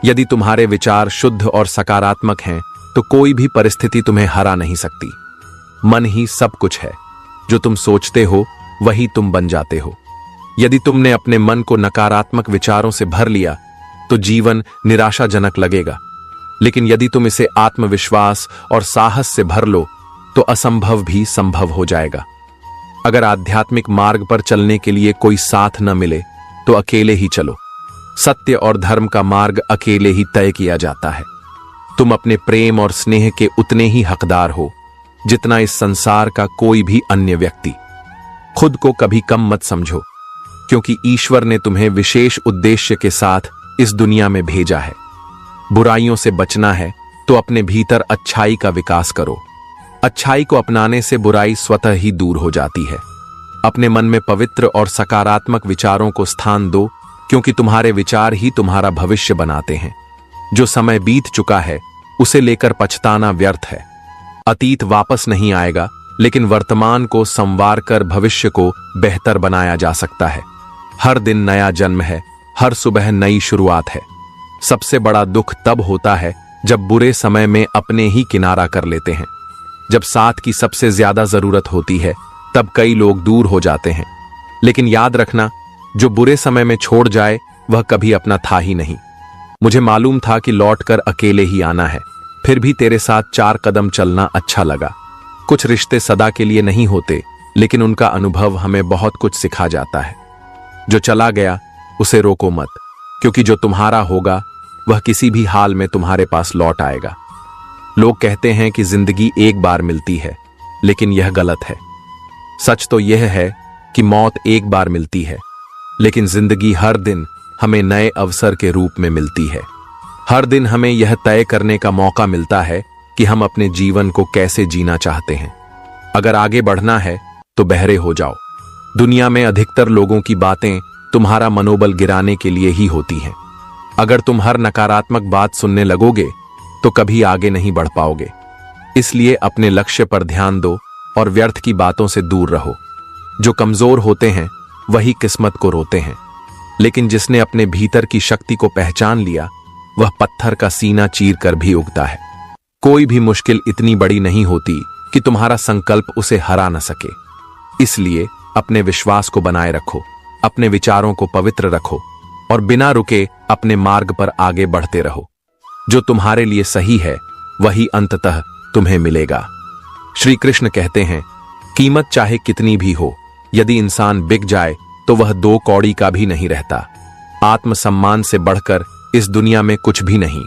Speaker 1: यदि तुम्हारे विचार शुद्ध और सकारात्मक हैं, तो कोई भी परिस्थिति तुम्हें हरा नहीं सकती। मन ही सब कुछ है, जो तुम सोचते हो वही तुम बन जाते हो। यदि तुमने अपने मन को नकारात्मक विचारों से भर लिया तो जीवन निराशाजनक लगेगा, लेकिन यदि तुम इसे आत्मविश्वास और साहस से भर लो तो असंभव भी संभव हो जाएगा। अगर आध्यात्मिक मार्ग पर चलने के लिए कोई साथ न मिले तो अकेले ही चलो। सत्य और धर्म का मार्ग अकेले ही तय किया जाता है। तुम अपने प्रेम और स्नेह के उतने ही हकदार हो जितना इस संसार का कोई भी अन्य व्यक्ति। खुद को कभी कम मत समझो, क्योंकि ईश्वर ने तुम्हें विशेष उद्देश्य के साथ इस दुनिया में भेजा है। बुराइयों से बचना है तो अपने भीतर अच्छाई का विकास करो। अच्छाई को अपनाने से बुराई स्वतः ही दूर हो जाती है। अपने मन में पवित्र और सकारात्मक विचारों को स्थान दो, क्योंकि तुम्हारे विचार ही तुम्हारा भविष्य बनाते हैं। जो समय बीत चुका है उसे लेकर पछताना व्यर्थ है। अतीत वापस नहीं आएगा, लेकिन वर्तमान को संवार कर भविष्य को बेहतर बनाया जा सकता है। हर दिन नया जन्म है, हर सुबह नई शुरुआत है। सबसे बड़ा दुख तब होता है जब बुरे समय में अपने ही किनारा कर लेते हैं। जब साथ की सबसे ज्यादा जरूरत होती है तब कई लोग दूर हो जाते हैं, लेकिन याद रखना, जो बुरे समय में छोड़ जाए वह कभी अपना था ही नहीं। मुझे मालूम था कि लौटकर अकेले ही आना है, फिर भी तेरे साथ 4 कदम चलना अच्छा लगा। कुछ रिश्ते सदा के लिए नहीं होते, लेकिन उनका अनुभव हमें बहुत कुछ सिखा जाता है। जो चला गया उसे रोको मत, क्योंकि जो तुम्हारा होगा वह किसी भी हाल में तुम्हारे पास लौट आएगा। लोग कहते हैं कि जिंदगी एक बार मिलती है, लेकिन यह गलत है। सच तो यह है कि मौत एक बार मिलती है, लेकिन जिंदगी हर दिन हमें नए अवसर के रूप में मिलती है। हर दिन हमें यह तय करने का मौका मिलता है कि हम अपने जीवन को कैसे जीना चाहते हैं। अगर आगे बढ़ना है तो बहरे हो जाओ। दुनिया में अधिकतर लोगों की बातें तुम्हारा मनोबल गिराने के लिए ही होती हैं। अगर तुम हर नकारात्मक बात सुनने लगोगे तो कभी आगे नहीं बढ़ पाओगे। इसलिए अपने लक्ष्य पर ध्यान दो और व्यर्थ की बातों से दूर रहो। जो कमजोर होते हैं वही किस्मत को रोते हैं, लेकिन जिसने अपने भीतर की शक्ति को पहचान लिया वह पत्थर का सीना चीर कर भी उगता है। कोई भी मुश्किल इतनी बड़ी नहीं होती कि तुम्हारा संकल्प उसे हरा न सके। इसलिए अपने विश्वास को बनाए रखो, अपने विचारों को पवित्र रखो और बिना रुके अपने मार्ग पर आगे बढ़ते रहो। जो तुम्हारे लिए सही है वही अंततः तुम्हें मिलेगा। श्री कृष्ण कहते हैं, कीमत चाहे कितनी भी हो, यदि इंसान बिक जाए तो वह 2 कौड़ी का भी नहीं रहता। आत्मसम्मान से बढ़कर इस दुनिया में कुछ भी नहीं।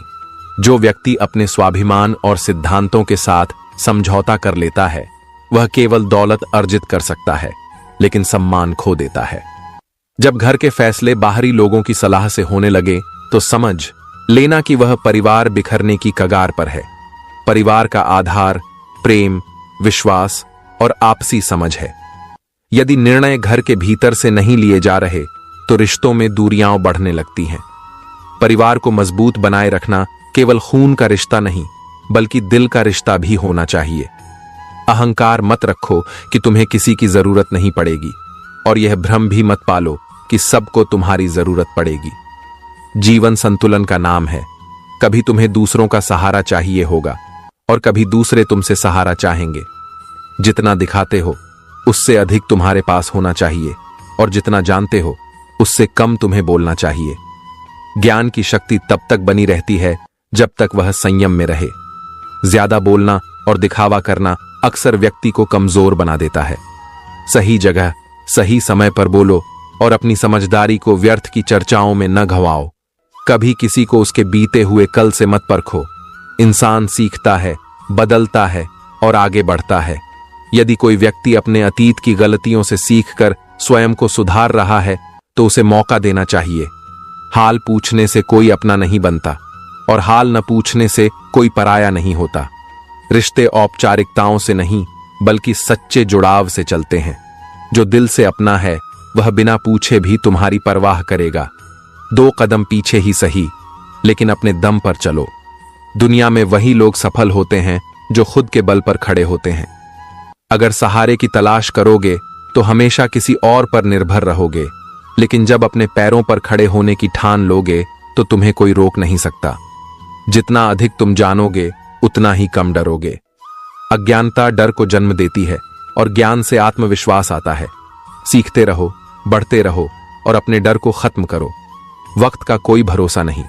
Speaker 1: जो व्यक्ति अपने स्वाभिमान और सिद्धांतों के साथ समझौता कर लेता है वह केवल दौलत अर्जित कर सकता है, लेकिन सम्मान खो देता है। जब घर के फैसले बाहरी लोगों की सलाह से होने लगे तो समझ लेना कि वह परिवार बिखरने की कगार पर है। परिवार का आधार प्रेम, विश्वास और आपसी समझ है। यदि निर्णय घर के भीतर से नहीं लिए जा रहे तो रिश्तों में दूरियां बढ़ने लगती हैं। परिवार को मजबूत बनाए रखना केवल खून का रिश्ता नहीं बल्कि दिल का रिश्ता भी होना चाहिए। अहंकार मत रखो कि तुम्हें किसी की जरूरत नहीं पड़ेगी, और यह भ्रम भी मत पालो कि सबको तुम्हारी जरूरत पड़ेगी। जीवन संतुलन का नाम है। कभी तुम्हें दूसरों का सहारा चाहिए होगा और कभी दूसरे तुमसे सहारा चाहेंगे। जितना दिखाते हो उससे अधिक तुम्हारे पास होना चाहिए, और जितना जानते हो उससे कम तुम्हें बोलना चाहिए। ज्ञान की शक्ति तब तक बनी रहती है जब तक वह संयम में रहे। ज्यादा बोलना और दिखावा करना अक्सर व्यक्ति को कमजोर बना देता है। सही जगह सही समय पर बोलो और अपनी समझदारी को व्यर्थ की चर्चाओं में न घवाओ। कभी किसी को उसके बीते हुए कल से मत परखो। इंसान सीखता है, बदलता है और आगे बढ़ता है। यदि कोई व्यक्ति अपने अतीत की गलतियों से सीखकर स्वयं को सुधार रहा है तो उसे मौका देना चाहिए। हाल पूछने से कोई अपना नहीं बनता और हाल न पूछने से कोई पराया नहीं होता। रिश्ते औपचारिकताओं से नहीं बल्कि सच्चे जुड़ाव से चलते हैं। जो दिल से अपना है वह बिना पूछे भी तुम्हारी परवाह करेगा। 2 कदम पीछे ही सही, लेकिन अपने दम पर चलो। दुनिया में वही लोग सफल होते हैं जो खुद के बल पर खड़े होते हैं। अगर सहारे की तलाश करोगे तो हमेशा किसी और पर निर्भर रहोगे, लेकिन जब अपने पैरों पर खड़े होने की ठान लोगे तो तुम्हें कोई रोक नहीं सकता। जितना अधिक तुम जानोगे उतना ही कम डरोगे। अज्ञानता डर को जन्म देती है और ज्ञान से आत्मविश्वास आता है। सीखते रहो, बढ़ते रहो और अपने डर को खत्म करो। वक्त का कोई भरोसा नहीं।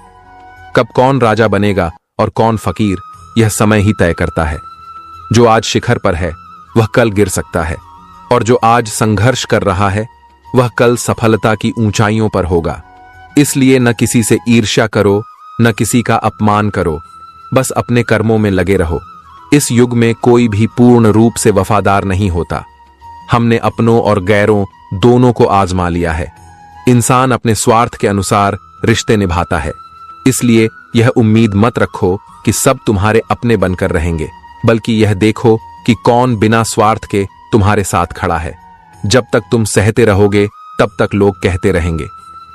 Speaker 1: कब कौन राजा बनेगा और कौन फकीर, यह समय ही तय करता है। जो आज शिखर पर है वह कल गिर सकता है, और जो आज संघर्ष कर रहा है वह कल सफलता की ऊंचाइयों पर होगा। इसलिए न किसी से ईर्ष्या करो, न किसी का अपमान करो, बस अपने कर्मों में लगे रहो। इस युग में कोई भी पूर्ण रूप से वफादार नहीं होता। हमने अपनों और गैरों दोनों को आजमा लिया है। इंसान अपने स्वार्थ के अनुसार रिश्ते निभाता है। इसलिए यह उम्मीद मत रखो कि सब तुम्हारे अपने बनकर रहेंगे, बल्कि यह देखो कि कौन बिना स्वार्थ के तुम्हारे साथ खड़ा है। जब तक तुम सहते रहोगे तब तक लोग कहते रहेंगे।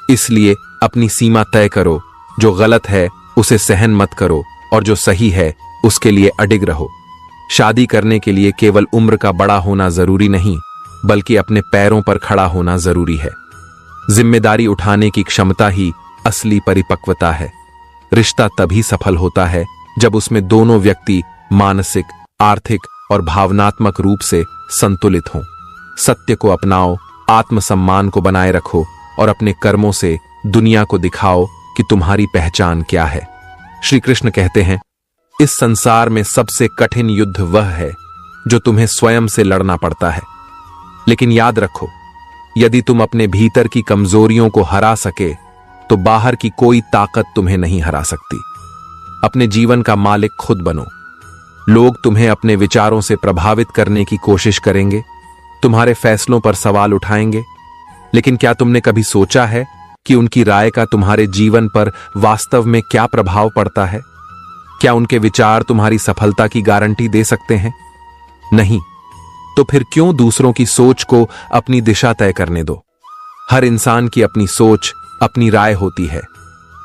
Speaker 1: इसलिए अपनी सीमा तय करो। जो गलत है उसे सहन मत करो और जो सही है उसके लिए अडिग रहो। शादी करने के लिए केवल उम्र का बड़ा होना जरूरी नहीं, बल्कि अपने पैरों पर खड़ा होना जरूरी है। जिम्मेदारी उठाने की क्षमता ही असली परिपक्वता है। रिश्ता तभी सफल होता है जब उसमें दोनों व्यक्ति मानसिक, आर्थिक और भावनात्मक रूप से संतुलित हों। सत्य को अपनाओ, आत्मसम्मान को बनाए रखो और अपने कर्मों से दुनिया को दिखाओ कि तुम्हारी पहचान क्या है। श्री कृष्ण कहते हैं, इस संसार में सबसे कठिन युद्ध वह है जो तुम्हें स्वयं से लड़ना पड़ता है। लेकिन याद रखो, यदि तुम अपने भीतर की कमजोरियों को हरा सके तो बाहर की कोई ताकत तुम्हें नहीं हरा सकती। अपने जीवन का मालिक खुद बनो। लोग तुम्हें अपने विचारों से प्रभावित करने की कोशिश करेंगे, तुम्हारे फैसलों पर सवाल उठाएंगे, लेकिन क्या तुमने कभी सोचा है कि उनकी राय का तुम्हारे जीवन पर वास्तव में क्या प्रभाव पड़ता है? क्या उनके विचार तुम्हारी सफलता की गारंटी दे सकते हैं? नहीं। तो फिर क्यों दूसरों की सोच को अपनी दिशा तय करने दो? हर इंसान की अपनी सोच, अपनी राय होती है।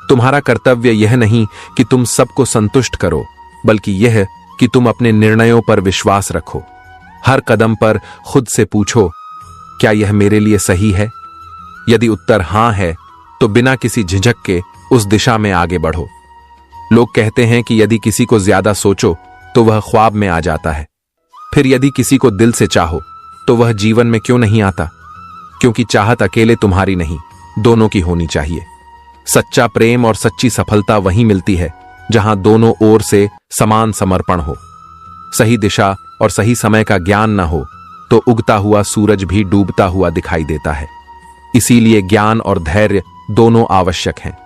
Speaker 1: तुम्हारा कर्तव्य यह नहीं कि तुम सबको संतुष्ट करो, बल्कि यह कि तुम अपने निर्णयों पर विश्वास रखो। हर कदम पर खुद से पूछो, क्या यह मेरे लिए सही है? यदि उत्तर हां है, तो बिना किसी झिझक के उस दिशा में आगे बढ़ो। लोग कहते हैं कि यदि किसी को ज्यादा सोचो तो वह ख्वाब में आ जाता है। फिर यदि किसी को दिल से चाहो तो वह जीवन में क्यों नहीं आता? क्योंकि चाहत अकेले तुम्हारी नहीं, दोनों की होनी चाहिए। सच्चा प्रेम और सच्ची सफलता वहीं मिलती है जहां दोनों ओर से समान समर्पण हो। सही दिशा और सही समय का ज्ञान न हो तो उगता हुआ सूरज भी डूबता हुआ दिखाई देता है। इसीलिए ज्ञान और धैर्य दोनों आवश्यक हैं।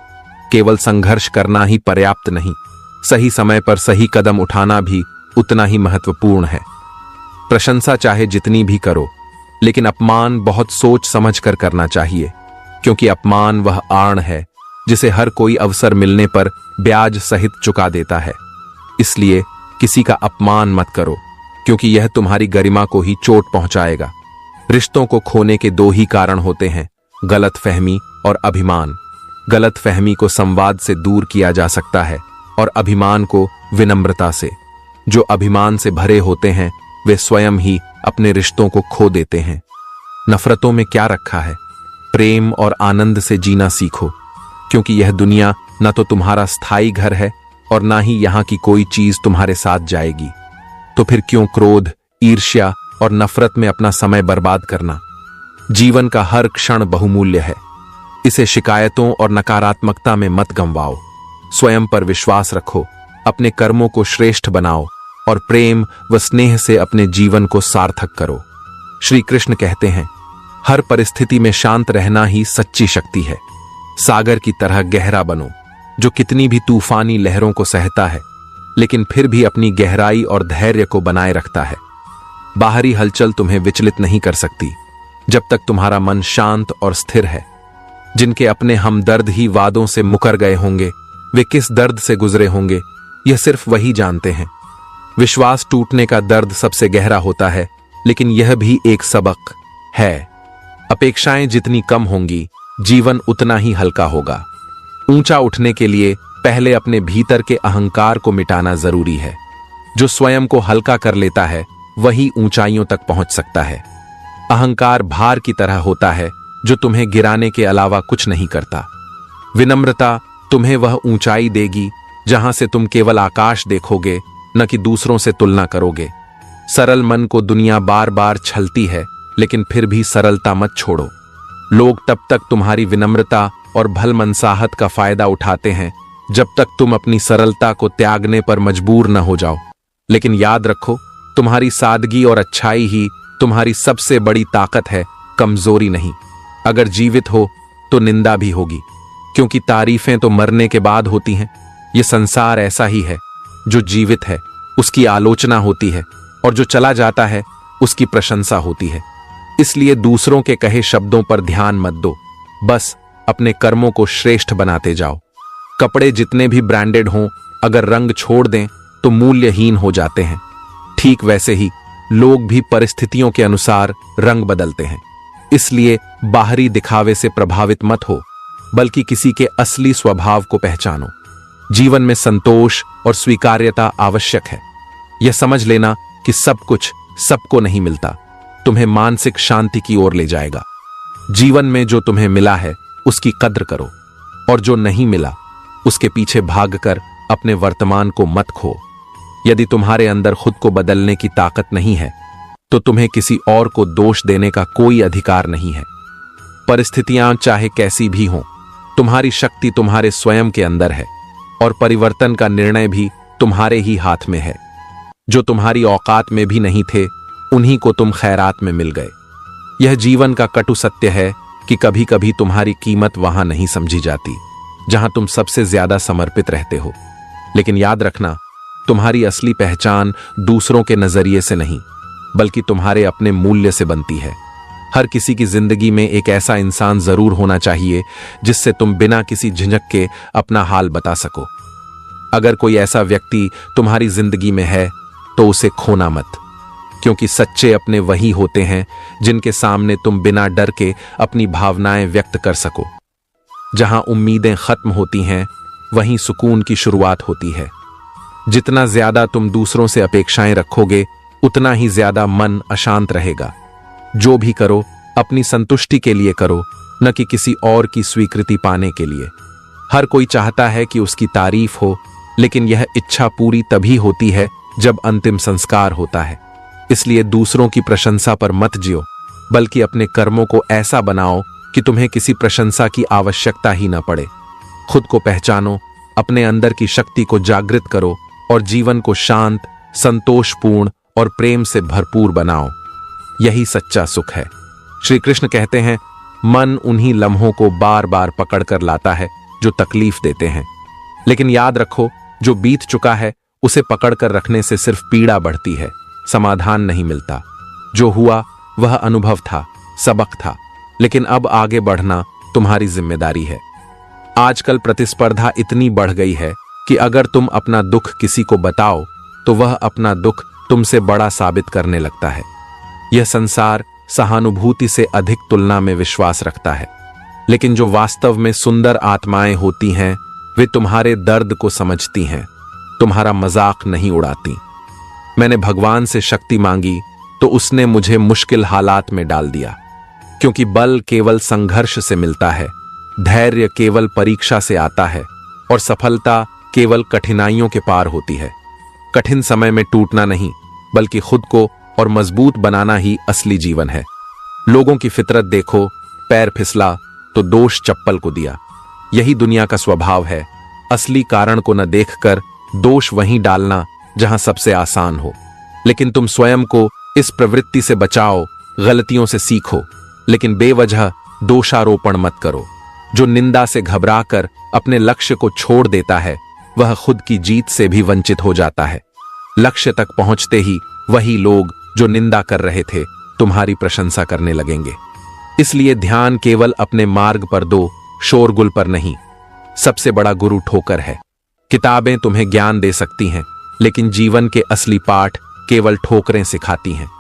Speaker 1: केवल संघर्ष करना ही पर्याप्त नहीं, सही समय पर सही कदम उठाना भी उतना ही महत्वपूर्ण है। प्रशंसा चाहे जितनी भी करो, लेकिन अपमान बहुत सोच समझ कर करना चाहिए, क्योंकि अपमान वह आड़ है जिसे हर कोई अवसर मिलने पर ब्याज सहित चुका देता है। इसलिए किसी का अपमान मत करो, क्योंकि यह तुम्हारी गरिमा को ही चोट पहुंचाएगा। रिश्तों को खोने के दो ही कारण होते हैं, गलतफहमी और अभिमान। गलतफहमी को संवाद से दूर किया जा सकता है और अभिमान को विनम्रता से। जो अभिमान से भरे होते हैं वे स्वयं ही अपने रिश्तों को खो देते हैं। नफरतों में क्या रखा है? प्रेम और आनंद से जीना सीखो, क्योंकि यह दुनिया न तो तुम्हारा स्थायी घर है और ना ही यहां की कोई चीज तुम्हारे साथ जाएगी। तो फिर क्यों क्रोध, ईर्ष्या और नफरत में अपना समय बर्बाद करना? जीवन का हर क्षण बहुमूल्य है। इसे शिकायतों और नकारात्मकता में मत गंवाओ। स्वयं पर विश्वास रखो, अपने कर्मों को श्रेष्ठ बनाओ और प्रेम व स्नेह से अपने जीवन को सार्थक करो। श्री कृष्ण कहते हैं, हर परिस्थिति में शांत रहना ही सच्ची शक्ति है। सागर की तरह गहरा बनो, जो कितनी भी तूफानी लहरों को सहता है, लेकिन फिर भी अपनी गहराई और धैर्य को बनाए रखता है। बाहरी हलचल तुम्हें विचलित नहीं कर सकती, जब तक तुम्हारा मन शांत और स्थिर है। जिनके अपने हमदर्द ही वादों से मुकर गए होंगे, वे किस दर्द से गुजरे होंगे, यह सिर्फ वही जानते हैं। विश्वास टूटने का दर्द सबसे गहरा होता है, लेकिन यह भी एक सबक है। अपेक्षाएं जितनी कम होंगी, जीवन उतना ही हल्का होगा। ऊंचा उठने के लिए पहले अपने भीतर के अहंकार को मिटाना जरूरी है। जो स्वयं को हल्का कर लेता है, वही ऊंचाइयों तक पहुंच सकता है। अहंकार भार की तरह होता है जो तुम्हें गिराने के अलावा कुछ नहीं करता। विनम्रता तुम्हें वह ऊंचाई देगी जहां से तुम केवल आकाश देखोगे, न कि दूसरों से तुलना करोगे। सरल मन को दुनिया बार बार छलती है, लेकिन फिर भी सरलता मत छोड़ो। लोग तब तक तुम्हारी विनम्रता और भलमनसाहत का फायदा उठाते हैं जब तक तुम अपनी सरलता को त्यागने पर मजबूर न हो जाओ। लेकिन याद रखो, तुम्हारी सादगी और अच्छाई ही तुम्हारी सबसे बड़ी ताकत है, कमजोरी नहीं। अगर जीवित हो तो निंदा भी होगी, क्योंकि तारीफें तो मरने के बाद होती हैं। यह संसार ऐसा ही है, जो जीवित है उसकी आलोचना होती है और जो चला जाता है उसकी प्रशंसा होती है। इसलिए दूसरों के कहे शब्दों पर ध्यान मत दो, बस अपने कर्मों को श्रेष्ठ बनाते जाओ। कपड़े जितने भी ब्रांडेड हों, अगर रंग छोड़ दें तो मूल्यहीन हो जाते हैं। ठीक वैसे ही लोग भी परिस्थितियों के अनुसार रंग बदलते हैं। इसलिए बाहरी दिखावे से प्रभावित मत हो, बल्कि किसी के असली स्वभाव को पहचानो। जीवन में संतोष और स्वीकार्यता आवश्यक है। यह समझ लेना कि सब कुछ सबको नहीं मिलता, तुम्हें मानसिक शांति की ओर ले जाएगा। जीवन में जो तुम्हें मिला है उसकी कद्र करो, और जो नहीं मिला उसके पीछे भागकर अपने वर्तमान को मत खो। यदि तुम्हारे अंदर खुद को बदलने की ताकत नहीं है, तो तुम्हें किसी और को दोष देने का कोई अधिकार नहीं है। परिस्थितियां चाहे कैसी भी हों, तुम्हारी शक्ति तुम्हारे स्वयं के अंदर है, और परिवर्तन का निर्णय भी तुम्हारे ही हाथ में है। जो तुम्हारी औकात में भी नहीं थे, उन्हीं को तुम खैरात में मिल गए। यह जीवन का कटु सत्य है कि कभी कभी तुम्हारी कीमत वहां नहीं समझी जाती जहां तुम सबसे ज्यादा समर्पित रहते हो। लेकिन याद रखना, तुम्हारी असली पहचान दूसरों के नजरिए से नहीं, बल्कि तुम्हारे अपने मूल्य से बनती है। हर किसी की जिंदगी में एक ऐसा इंसान जरूर होना चाहिए जिससे तुम बिना किसी झिझक के अपना हाल बता सको। अगर कोई ऐसा व्यक्ति तुम्हारी जिंदगी में है तो उसे खोना मत, क्योंकि सच्चे अपने वही होते हैं जिनके सामने तुम बिना डर के अपनी भावनाएं व्यक्त कर सको। जहां उम्मीदें खत्म होती हैं वहीं सुकून की शुरुआत होती है। जितना ज्यादा तुम दूसरों से अपेक्षाएं रखोगे उतना ही ज्यादा मन अशांत रहेगा। जो भी करो अपनी संतुष्टि के लिए करो, न कि किसी और की स्वीकृति पाने के लिए। हर कोई चाहता है कि उसकी तारीफ हो, लेकिन यह इच्छा पूरी तभी होती है जब अंतिम संस्कार होता है। इसलिए दूसरों की प्रशंसा पर मत जियो, बल्कि अपने कर्मों को ऐसा बनाओ कि तुम्हें किसी प्रशंसा की आवश्यकता ही न पड़े। खुद को पहचानो, अपने अंदर की शक्ति को जागृत करो और जीवन को शांत, संतोषपूर्ण और प्रेम से भरपूर बनाओ। यही सच्चा सुख है। श्री कृष्ण कहते हैं, मन उन्हीं लम्हों को बार बार पकड़ कर लाता है जो तकलीफ देते हैं, लेकिन याद रखो, जो बीत चुका है उसे पकड़ कर रखने से सिर्फ पीड़ा बढ़ती है, समाधान नहीं मिलता। जो हुआ वह अनुभव था, सबक था, लेकिन अब आगे बढ़ना तुम्हारी जिम्मेदारी है। आजकल प्रतिस्पर्धा इतनी बढ़ गई है कि अगर तुम अपना दुख किसी को बताओ तो वह अपना दुख तुमसे बड़ा साबित करने लगता है। यह संसार सहानुभूति से अधिक तुलना में विश्वास रखता है, लेकिन जो वास्तव में सुंदर आत्माएं होती हैं वे तुम्हारे दर्द को समझती हैं, तुम्हारा मजाक नहीं उड़ाती। मैंने भगवान से शक्ति मांगी तो उसने मुझे मुश्किल हालात में डाल दिया, क्योंकि बल केवल संघर्ष से मिलता है, धैर्य केवल परीक्षा से आता है और सफलता केवल कठिनाइयों के पार होती है। कठिन समय में टूटना नहीं, बल्कि खुद को और मजबूत बनाना ही असली जीवन है। लोगों की फितरत देखो, पैर फिसला तो दोष चप्पल को दिया। यही दुनिया का स्वभाव है। असली कारण को न देखकर दोष वहीं डालना जहां सबसे आसान हो। लेकिन तुम स्वयं को इस प्रवृत्ति से बचाओ, गलतियों से सीखो, लेकिन बेवजह दोषारोपण मत करो। जो निंदा से घबराकर अपने लक्ष्य को छोड़ देता है वह खुद की जीत से भी वंचित हो जाता है। लक्ष्य तक पहुंचते ही वही लोग जो निंदा कर रहे थे तुम्हारी प्रशंसा करने लगेंगे। इसलिए ध्यान केवल अपने मार्ग पर दो, शोरगुल पर नहीं। सबसे बड़ा गुरु ठोकर है। किताबें तुम्हें ज्ञान दे सकती हैं, लेकिन जीवन के असली पाठ केवल ठोकरें सिखाती हैं।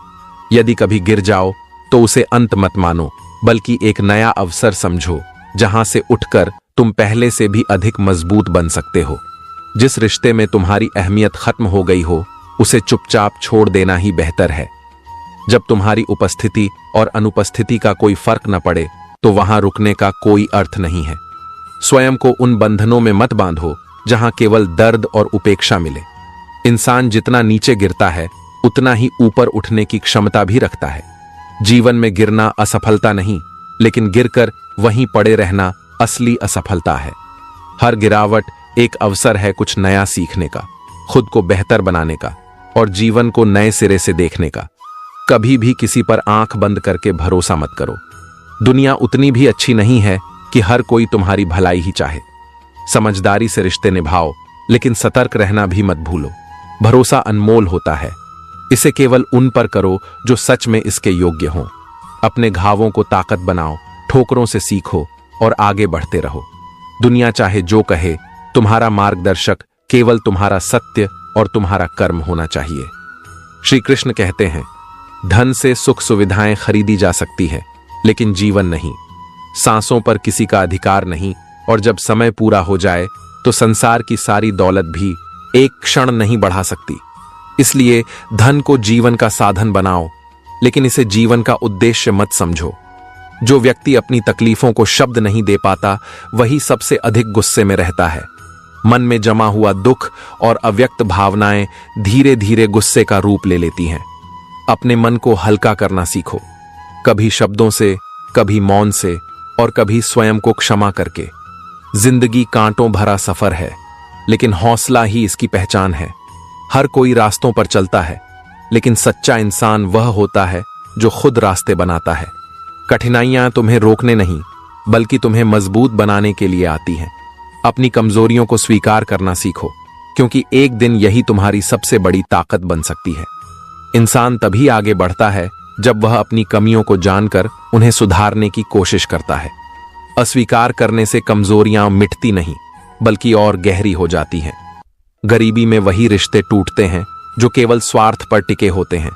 Speaker 1: यदि कभी गिर जाओ तो उसे अंत मत मानो, बल्कि एक नया अवसर समझो जहां से उठकर तुम पहले से भी अधिक मजबूत बन सकते हो। जिस रिश्ते में तुम्हारी अहमियत खत्म हो गई हो उसे चुपचाप छोड़ देना ही बेहतर है। जब तुम्हारी उपस्थिति और अनुपस्थिति का कोई फर्क न पड़े तो वहां रुकने का कोई अर्थ नहीं है। स्वयं को उन बंधनों में मत बांधो जहां केवल दर्द और उपेक्षा मिले। इंसान जितना नीचे गिरता है उतना ही ऊपर उठने की क्षमता भी रखता है। जीवन में गिरना असफलता नहीं, लेकिन गिरकर वहीं पड़े रहना असली असफलता है। हर गिरावट एक अवसर है कुछ नया सीखने का, खुद को बेहतर बनाने का और जीवन को नए सिरे से देखने का। कभी भी किसी पर आंख बंद करके भरोसा मत करो। दुनिया उतनी भी अच्छी नहीं है कि हर कोई तुम्हारी भलाई ही चाहे। समझदारी से रिश्ते निभाओ, लेकिन सतर्क रहना भी मत भूलो। भरोसा अनमोल होता है। इसे केवल उन पर करो जो सच में इसके योग्य हों। अपने घावों को ताकत बनाओ, ठोकरों से सीखो और आगे बढ़ते रहो। दुनिया चाहे जो कहे, तुम्हारा मार्गदर्शक केवल तुम्हारा सत्य और तुम्हारा कर्म होना चाहिए। श्री कृष्ण कहते हैं, धन से सुख सुविधाएं खरीदी जा सकती है, लेकिन जीवन नहीं। सांसों पर किसी का अधिकार नहीं, और जब समय पूरा हो जाए तो संसार की सारी दौलत भी एक क्षण नहीं बढ़ा सकती। इसलिए धन को जीवन का साधन बनाओ, लेकिन इसे जीवन का उद्देश्य मत समझो। जो व्यक्ति अपनी तकलीफों को शब्द नहीं दे पाता वही सबसे अधिक गुस्से में रहता है। मन में जमा हुआ दुख और अव्यक्त भावनाएं धीरे धीरे गुस्से का रूप ले लेती हैं। अपने मन को हल्का करना सीखो, कभी शब्दों से, कभी मौन से और कभी स्वयं को क्षमा करके। जिंदगी कांटों भरा सफर है, लेकिन हौसला ही इसकी पहचान है। हर कोई रास्तों पर चलता है, लेकिन सच्चा इंसान वह होता है जो खुद रास्ते बनाता है। कठिनाइयां तुम्हें रोकने नहीं, बल्कि तुम्हें मजबूत बनाने के लिए आती हैं। अपनी कमजोरियों को स्वीकार करना सीखो, क्योंकि एक दिन यही तुम्हारी सबसे बड़ी ताकत बन सकती है। इंसान तभी आगे बढ़ता है जब वह अपनी कमियों को जानकर उन्हें सुधारने की कोशिश करता है। अस्वीकार करने से कमजोरियां मिटती नहीं, बल्कि और गहरी हो जाती हैं। गरीबी में वही रिश्ते टूटते हैं जो केवल स्वार्थ पर टिके होते हैं,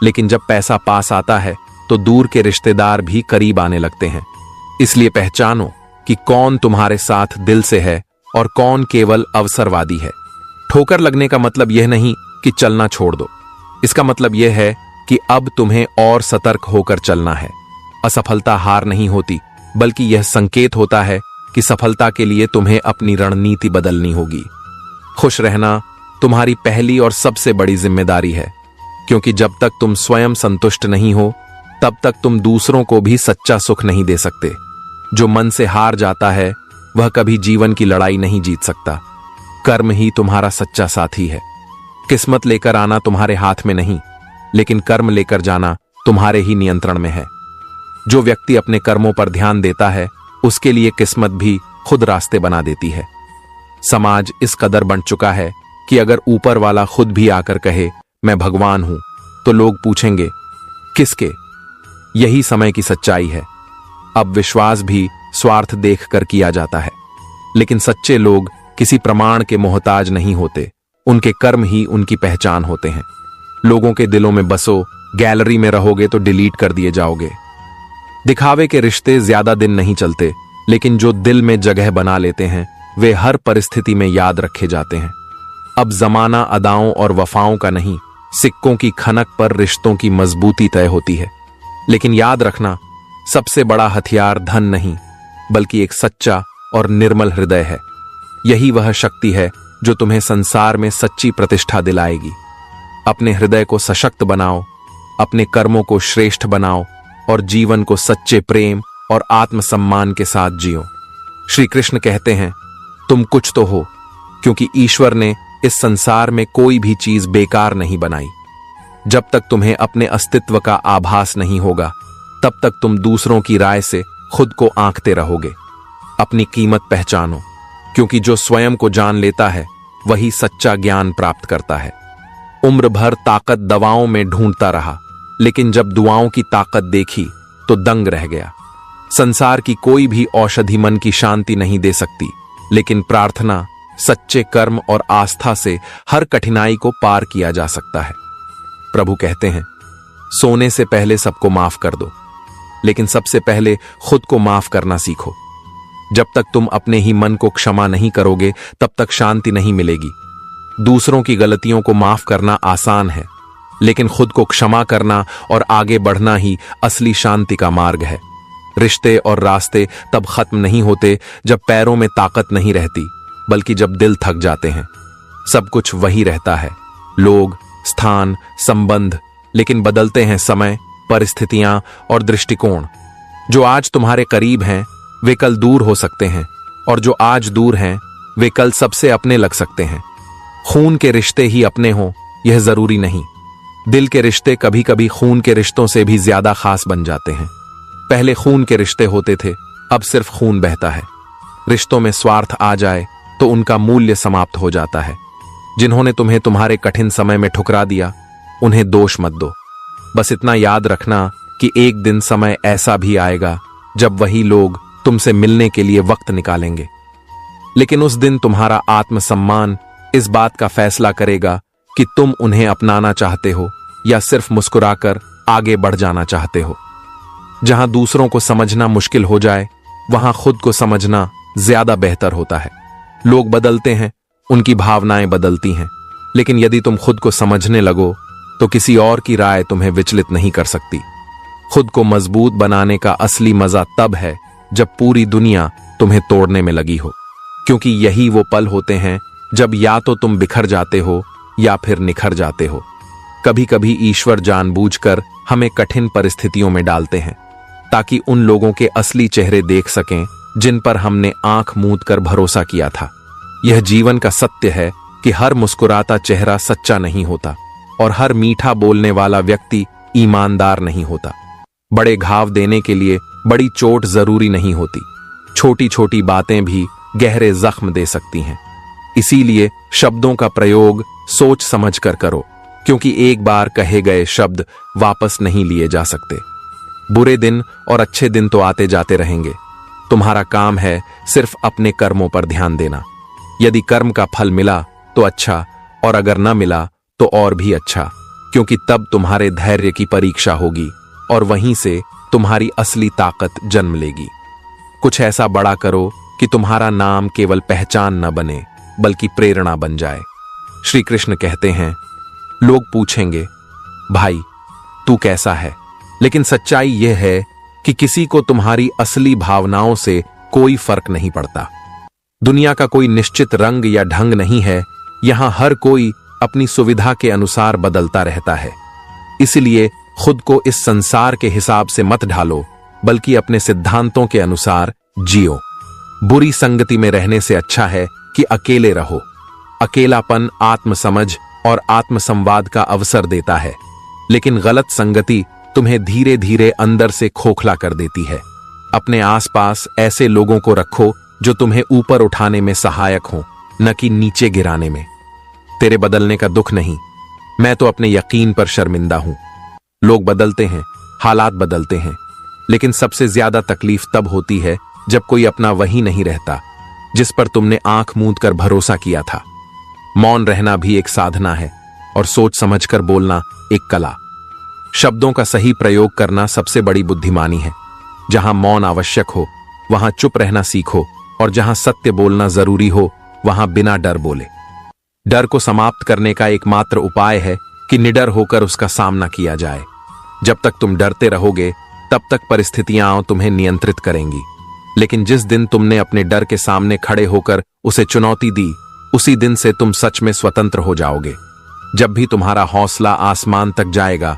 Speaker 1: लेकिन जब पैसा पास आता है तो दूर के रिश्तेदार भी करीब आने लगते हैं। इसलिए पहचानो कि कौन तुम्हारे साथ दिल से है और कौन केवल अवसरवादी है। ठोकर लगने का मतलब यह नहीं कि चलना छोड़ दो, इसका मतलब यह है कि अब तुम्हें और सतर्क होकर चलना है। असफलता हार नहीं होती, बल्कि यह संकेत होता है कि सफलता के लिए तुम्हें अपनी रणनीति बदलनी होगी। खुश रहना तुम्हारी पहली और सबसे बड़ी जिम्मेदारी है, क्योंकि जब तक तुम स्वयं संतुष्ट नहीं हो तब तक तुम दूसरों को भी सच्चा सुख नहीं दे सकते। जो मन से हार जाता है वह कभी जीवन की लड़ाई नहीं जीत सकता। कर्म ही तुम्हारा सच्चा साथी है। किस्मत लेकर आना तुम्हारे हाथ में नहीं, लेकिन कर्म लेकर जाना तुम्हारे ही नियंत्रण में है। जो व्यक्ति अपने कर्मों पर ध्यान देता है उसके लिए किस्मत भी खुद रास्ते बना देती है। समाज इस कदर बंट चुका है कि अगर ऊपर वाला खुद भी आकर कहे मैं भगवान हूं, तो लोग पूछेंगे किसके? यही समय की सच्चाई है। अब विश्वास भी स्वार्थ देखकर किया जाता है, लेकिन सच्चे लोग किसी प्रमाण के मोहताज नहीं होते। उनके कर्म ही उनकी पहचान होते हैं। लोगों के दिलों में बसो, गैलरी में रहोगे तो डिलीट कर दिए जाओगे। दिखावे के रिश्ते ज्यादा दिन नहीं चलते, लेकिन जो दिल में जगह बना लेते हैं वे हर परिस्थिति में याद रखे जाते हैं। अब जमाना अदाओं और वफाओं का नहीं, सिक्कों की खनक पर रिश्तों की मजबूती तय होती है। लेकिन याद रखना, सबसे बड़ा हथियार धन नहीं, बल्कि एक सच्चा और निर्मल हृदय है। यही वह शक्ति है जो तुम्हें संसार में सच्ची प्रतिष्ठा दिलाएगी। अपने हृदय को सशक्त बनाओ, अपने कर्मों को श्रेष्ठ बनाओ और जीवन को सच्चे प्रेम और आत्मसम्मान के साथ जियो। श्री कृष्ण कहते हैं, तुम कुछ तो हो, क्योंकि ईश्वर ने इस संसार में कोई भी चीज बेकार नहीं बनाई। जब तक तुम्हें अपने अस्तित्व का आभास नहीं होगा, तब तक तुम दूसरों की राय से खुद को आंकते रहोगे। अपनी कीमत पहचानो, क्योंकि जो स्वयं को जान लेता है वही सच्चा ज्ञान प्राप्त करता है। उम्र भर ताकत दवाओं में ढूंढता रहा, लेकिन जब दुआओं की ताकत देखी तो दंग रह गया। संसार की कोई भी औषधि मन की शांति नहीं दे सकती, लेकिन प्रार्थना, सच्चे कर्म और आस्था से हर कठिनाई को पार किया जा सकता है। प्रभु कहते हैं, सोने से पहले सबको माफ कर दो, लेकिन सबसे पहले खुद को माफ करना सीखो। जब तक तुम अपने ही मन को क्षमा नहीं करोगे, तब तक शांति नहीं मिलेगी। दूसरों की गलतियों को माफ करना आसान है, लेकिन खुद को क्षमा करना और आगे बढ़ना ही असली शांति का मार्ग है। रिश्ते और रास्ते तब खत्म नहीं होते जब पैरों में ताकत नहीं रहती, बल्कि जब दिल थक जाते हैं। सब कुछ वही रहता है, लोग, स्थान, संबंध, लेकिन बदलते हैं समय, परिस्थितियां और दृष्टिकोण। जो आज तुम्हारे करीब हैं वे कल दूर हो सकते हैं, और जो आज दूर हैं वे कल सबसे अपने लग सकते हैं। खून के रिश्ते ही अपने हों यह जरूरी नहीं। दिल के रिश्ते कभी कभी खून के रिश्तों से भी ज्यादा खास बन जाते हैं। पहले खून के रिश्ते होते थे, अब सिर्फ खून बहता है। रिश्तों में स्वार्थ आ जाए तो उनका मूल्य समाप्त हो जाता है। जिन्होंने तुम्हें तुम्हारे कठिन समय में ठुकरा दिया, उन्हें दोष मत दो। बस इतना याद रखना कि एक दिन समय ऐसा भी आएगा जब वही लोग तुमसे मिलने के लिए वक्त निकालेंगे। लेकिन उस दिन तुम्हारा आत्मसम्मान इस बात का फैसला करेगा कि तुम उन्हें अपनाना चाहते हो या सिर्फ मुस्कुराकर आगे बढ़ जाना चाहते हो। जहां दूसरों को समझना मुश्किल हो जाए, वहां खुद को समझना ज्यादा बेहतर होता है। लोग बदलते हैं, उनकी भावनाएं बदलती हैं, लेकिन यदि तुम खुद को समझने लगो तो किसी और की राय तुम्हें विचलित नहीं कर सकती। खुद को मजबूत बनाने का असली मजा तब है जब पूरी दुनिया तुम्हें तोड़ने में लगी हो, क्योंकि यही वो पल होते हैं जब या तो तुम बिखर जाते हो या फिर निखर जाते हो। कभी कभी ईश्वर जानबूझकर हमें कठिन परिस्थितियों में डालते हैं, ताकि उन लोगों के असली चेहरे देख सकें जिन पर हमने आंख मूंद कर भरोसा किया था। यह जीवन का सत्य है कि हर मुस्कुराता चेहरा सच्चा नहीं होता और हर मीठा बोलने वाला व्यक्ति ईमानदार नहीं होता। बड़े घाव देने के लिए बड़ी चोट जरूरी नहीं होती। छोटी छोटी बातें भी गहरे जख्म दे सकती हैं। इसीलिए शब्दों का प्रयोग सोच समझ कर करो, क्योंकि एक बार कहे गए शब्द वापस नहीं लिए जा सकते। बुरे दिन और अच्छे दिन तो आते जाते रहेंगे। तुम्हारा काम है सिर्फ अपने कर्मों पर ध्यान देना। यदि कर्म का फल मिला तो अच्छा, और अगर न मिला तो और भी अच्छा, क्योंकि तब तुम्हारे धैर्य की परीक्षा होगी और वहीं से तुम्हारी असली ताकत जन्म लेगी। कुछ ऐसा बड़ा करो कि तुम्हारा नाम केवल पहचान न बने बल्कि प्रेरणा बन जाए। श्री कृष्ण कहते हैं, लोग पूछेंगे, भाई तू कैसा है? लेकिन सच्चाई यह है कि किसी को तुम्हारी असली भावनाओं से कोई फर्क नहीं पड़ता। दुनिया का कोई निश्चित रंग या ढंग नहीं है, यहां हर कोई अपनी सुविधा के अनुसार बदलता रहता है। इसलिए खुद को इस संसार के हिसाब से मत ढालो, बल्कि अपने सिद्धांतों के अनुसार जियो। बुरी संगति में रहने से अच्छा है कि अकेले रहो। अकेलापन आत्मसमझ और आत्मसंवाद का अवसर देता है, लेकिन गलत संगति तुम्हें धीरे धीरे अंदर से खोखला कर देती है। अपने आसपास ऐसे लोगों को रखो जो तुम्हें ऊपर उठाने में सहायक हो, न कि नीचे गिराने में। तेरे बदलने का दुख नहीं, मैं तो अपने यकीन पर शर्मिंदा हूं। लोग बदलते हैं, हालात बदलते हैं, लेकिन सबसे ज्यादा तकलीफ तब होती है जब कोई अपना वही नहीं रहता जिस पर तुमने आंख मूंद कर भरोसा किया था। मौन रहना भी एक साधना है और सोच समझकर बोलना एक कला। शब्दों का सही प्रयोग करना सबसे बड़ी बुद्धिमानी है। जहां मौन आवश्यक हो वहां चुप रहना सीखो, और जहां सत्य बोलना जरूरी हो वहां बिना डर बोले। डर को समाप्त करने का एकमात्र उपाय है कि निडर होकर उसका सामना किया जाए। जब तक तुम डरते रहोगे तब तक परिस्थितियां तुम्हें नियंत्रित करेंगी, लेकिन जिस दिन तुमने अपने डर के सामने खड़े होकर उसे चुनौती दी, उसी दिन से तुम सच में स्वतंत्र हो जाओगे। जब भी तुम्हारा हौसला आसमान तक जाएगा,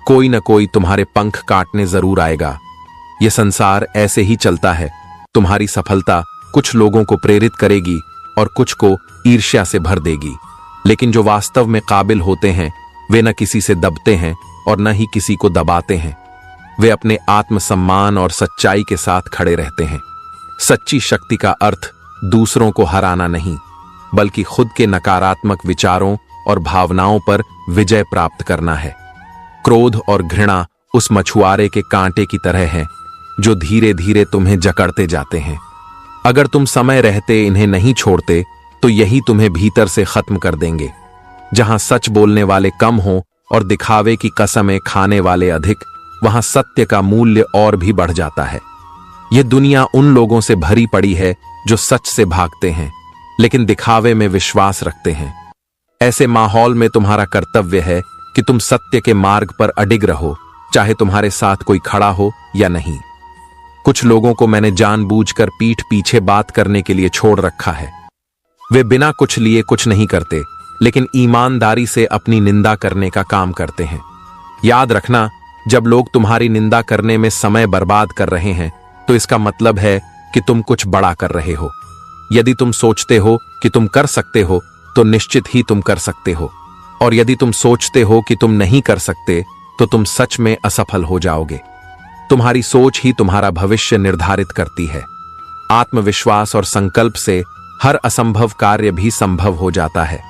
Speaker 1: कोई न कोई तुम्हारे पंख काटने जरूर आएगा। यह संसार ऐसे ही चलता है। तुम्हारी सफलता कुछ लोगों को प्रेरित करेगी और कुछ को ईर्ष्या से भर देगी, लेकिन जो वास्तव में काबिल होते हैं वे न किसी से दबते हैं और न ही किसी को दबाते हैं। वे अपने आत्मसम्मान और सच्चाई के साथ खड़े रहते हैं। सच्ची शक्ति का अर्थ दूसरों को हराना नहीं, बल्कि खुद के नकारात्मक विचारों और भावनाओं पर विजय प्राप्त करना है। क्रोध और घृणा उस मछुआरे के कांटे की तरह हैं जो धीरे धीरे तुम्हें जकड़ते जाते हैं। अगर तुम समय रहते इन्हें नहीं छोड़ते तो यही तुम्हें भीतर से खत्म कर देंगे। जहां सच बोलने वाले कम हो और दिखावे की कसमें खाने वाले अधिक, वहां सत्य का मूल्य और भी बढ़ जाता है। यह दुनिया उन लोगों से भरी पड़ी है जो सच से भागते हैं लेकिन दिखावे में विश्वास रखते हैं। ऐसे माहौल में तुम्हारा कर्तव्य है कि तुम सत्य के मार्ग पर अडिग रहो, चाहे तुम्हारे साथ कोई खड़ा हो या नहीं। कुछ लोगों को मैंने जानबूझकर पीठ पीछे बात करने के लिए छोड़ रखा है। वे बिना कुछ लिए कुछ नहीं करते, लेकिन ईमानदारी से अपनी निंदा करने का काम करते हैं। याद रखना, जब लोग तुम्हारी निंदा करने में समय बर्बाद कर रहे हैं तो इसका मतलब है कि तुम कुछ बड़ा कर रहे हो। यदि तुम सोचते हो कि तुम कर सकते हो तो निश्चित ही तुम कर सकते हो, और यदि तुम सोचते हो कि तुम नहीं कर सकते तो तुम सच में असफल हो जाओगे। तुम्हारी सोच ही तुम्हारा भविष्य निर्धारित करती है। आत्मविश्वास और संकल्प से हर असंभव कार्य भी संभव हो जाता है।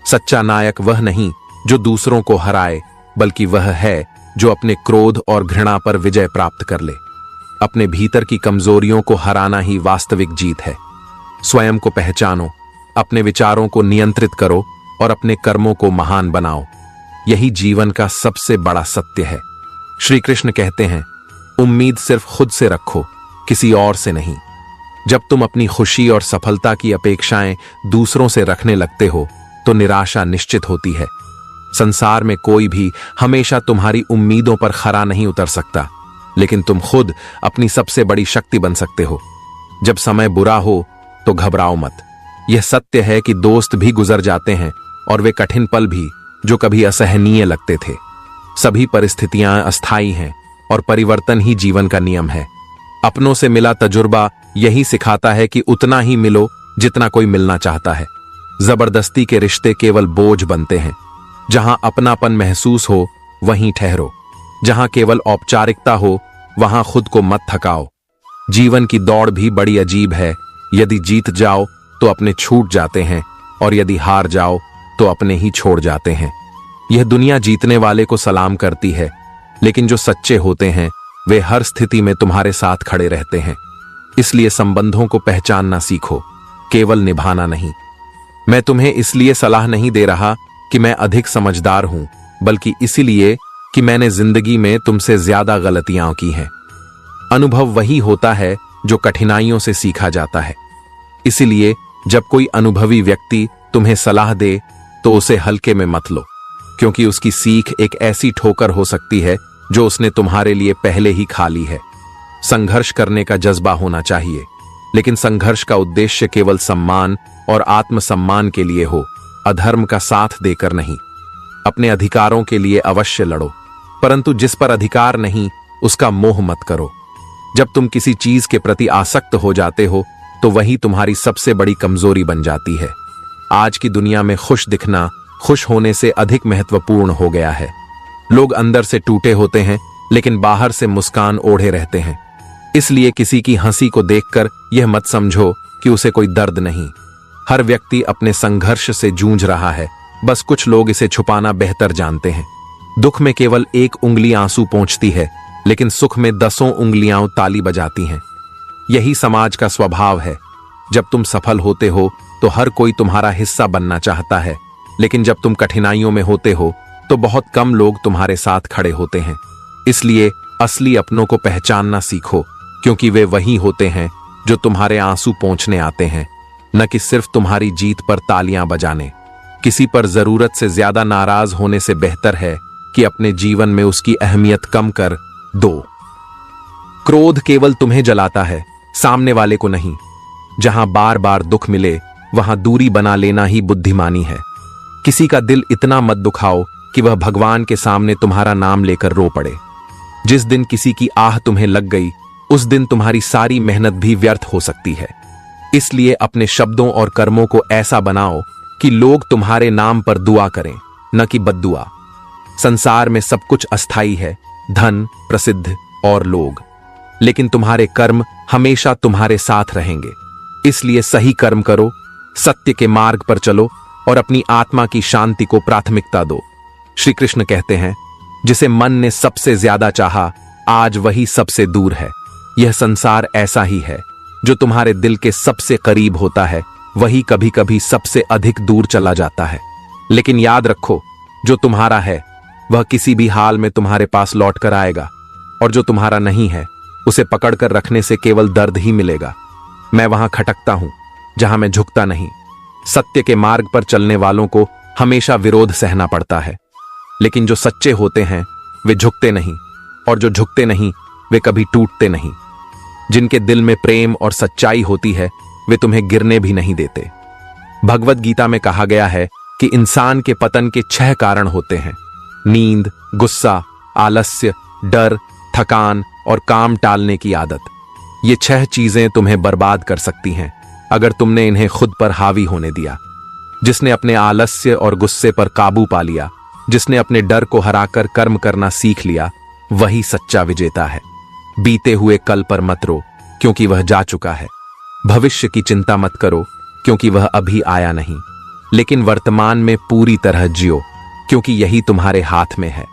Speaker 1: सच्चा नायक वह नहीं जो दूसरों को हराए, बल्कि वह है जो अपने क्रोध और घृणा पर विजय प्राप्त कर ले। अपने भीतर की कमजोरियों को हराना ही वास्तविक जीत है। स्वयं को पहचानो, अपने विचारों को नियंत्रित करो और अपने कर्मों को महान बनाओ। यही जीवन का सबसे बड़ा सत्य है। श्री कृष्ण कहते हैं, उम्मीद सिर्फ खुद से रखो, किसी और से नहीं। जब तुम अपनी खुशी और सफलता की अपेक्षाएं दूसरों से रखने लगते हो तो निराशा निश्चित होती है। संसार में कोई भी हमेशा तुम्हारी उम्मीदों पर खरा नहीं उतर सकता, लेकिन तुम खुद अपनी सबसे बड़ी शक्ति बन सकते हो। जब समय बुरा हो तो घबराओ मत। यह सत्य है कि दोस्त भी गुजर जाते हैं और वे कठिन पल भी जो कभी असहनीय लगते थे। सभी परिस्थितियां अस्थायी हैं और परिवर्तन ही जीवन का नियम है। अपनों से मिला तजुर्बा यही सिखाता है कि उतना ही मिलो जितना कोई मिलना चाहता है। जबरदस्ती के रिश्ते केवल बोझ बनते हैं। जहां अपनापन महसूस हो वहीं ठहरो। जहां केवल औपचारिकता हो वहां खुद को मत थकाओ। जीवन की दौड़ भी बड़ी अजीब है। यदि जीत जाओ तो अपने छूट जाते हैं, और यदि हार जाओ तो अपने ही छोड़ जाते हैं। यह दुनिया जीतने वाले को सलाम करती है, लेकिन जो सच्चे होते हैं वे हर स्थिति में तुम्हारे साथ खड़े रहते हैं। इसलिए संबंधों को पहचानना सीखो, केवल निभाना नहीं। मैं तुम्हें इसलिए सलाह नहीं दे रहा कि मैं अधिक समझदार हूं, बल्कि इसीलिए कि मैंने जिंदगी में तुमसे ज्यादा गलतियां की हैं। अनुभव वही होता है जो कठिनाइयों से सीखा जाता है। इसीलिए जब कोई अनुभवी व्यक्ति तुम्हें सलाह दे तो उसे हल्के में मत लो, क्योंकि उसकी सीख एक ऐसी ठोकर हो सकती है जो उसने तुम्हारे लिए पहले ही खा ली है। संघर्ष करने का जज्बा होना चाहिए, लेकिन संघर्ष का उद्देश्य केवल सम्मान और आत्मसम्मान के लिए हो, अधर्म का साथ देकर नहीं। अपने अधिकारों के लिए अवश्य लड़ो, परंतु जिस पर अधिकार नहीं उसका मोह मत करो। जब तुम किसी चीज के प्रति आसक्त हो जाते हो तो वही तुम्हारी सबसे बड़ी कमजोरी बन जाती है। आज की दुनिया में खुश दिखना खुश होने से अधिक महत्वपूर्ण हो गया है। लोग अंदर से टूटे होते हैं लेकिन बाहर से मुस्कान ओढ़े रहते हैं। इसलिए किसी की हंसी को देखकर यह मत समझो कि उसे कोई दर्द नहीं। हर व्यक्ति अपने संघर्ष से जूझ रहा है, बस कुछ लोग इसे छुपाना बेहतर जानते हैं। दुख में केवल एक उंगली आंसू पोंछती है, लेकिन सुख में 10 उंगलियां ताली बजाती हैं। यही समाज का स्वभाव है। जब तुम सफल होते हो तो हर कोई तुम्हारा हिस्सा बनना चाहता है, लेकिन जब तुम कठिनाइयों में होते हो तो बहुत कम लोग तुम्हारे साथ खड़े होते हैं। इसलिए असली अपनों को पहचानना सीखो, क्योंकि वे वही होते हैं जो तुम्हारे आंसू पोंछने आते हैं, न कि सिर्फ तुम्हारी जीत पर तालियां बजाने। किसी पर जरूरत से ज्यादा नाराज होने से बेहतर है कि अपने जीवन में उसकी अहमियत कम कर दो। क्रोध केवल तुम्हें जलाता है, सामने वाले को नहीं। जहां बार बार दुख मिले वहां दूरी बना लेना ही बुद्धिमानी है। किसी का दिल इतना मत दुखाओ कि वह भगवान के सामने तुम्हारा नाम लेकर रो पड़े। जिस दिन किसी की आह तुम्हें लग गई उस दिन तुम्हारी सारी मेहनत भी व्यर्थ हो सकती है। इसलिए अपने शब्दों और कर्मों को ऐसा बनाओ कि लोग तुम्हारे नाम पर दुआ करें, न कि बद्दुआ। संसार में सब कुछ अस्थाई है, धन, प्रसिद्ध और लोग, लेकिन तुम्हारे कर्म हमेशा तुम्हारे साथ रहेंगे। इसलिए सही कर्म करो, सत्य के मार्ग पर चलो और अपनी आत्मा की शांति को प्राथमिकता दो। श्री कृष्ण कहते हैं, जिसे मन ने सबसे ज्यादा चाहा आज वही सबसे दूर है। यह संसार ऐसा ही है, जो तुम्हारे दिल के सबसे करीब होता है वही कभी कभी सबसे अधिक दूर चला जाता है। लेकिन याद रखो, जो तुम्हारा है वह किसी भी हाल में तुम्हारे पास लौट कर आएगा, और जो तुम्हारा नहीं है उसे पकड़कर रखने से केवल दर्द ही मिलेगा। मैं वहां खटकता हूं जहां मैं झुकता नहीं। सत्य के मार्ग पर चलने वालों को हमेशा विरोध सहना पड़ता है, लेकिन जो सच्चे होते हैं वे झुकते नहीं, और जो झुकते नहीं वे कभी टूटते नहीं। जिनके दिल में प्रेम और सच्चाई होती है वे तुम्हें गिरने भी नहीं देते। भगवत गीता में कहा गया है कि इंसान के पतन के 6 कारण होते हैं: नींद, गुस्सा, आलस्य, डर, थकान और काम टालने की आदत। ये 6 चीजें तुम्हें बर्बाद कर सकती हैं अगर तुमने इन्हें खुद पर हावी होने दिया। जिसने अपने आलस्य और गुस्से पर काबू पा लिया, जिसने अपने डर को हराकर कर्म करना सीख लिया, वही सच्चा विजेता है। बीते हुए कल पर मत रो, क्योंकि वह जा चुका है। भविष्य की चिंता मत करो, क्योंकि वह अभी आया नहीं। लेकिन वर्तमान में पूरी तरह जियो, क्योंकि यही तुम्हारे हाथ में है।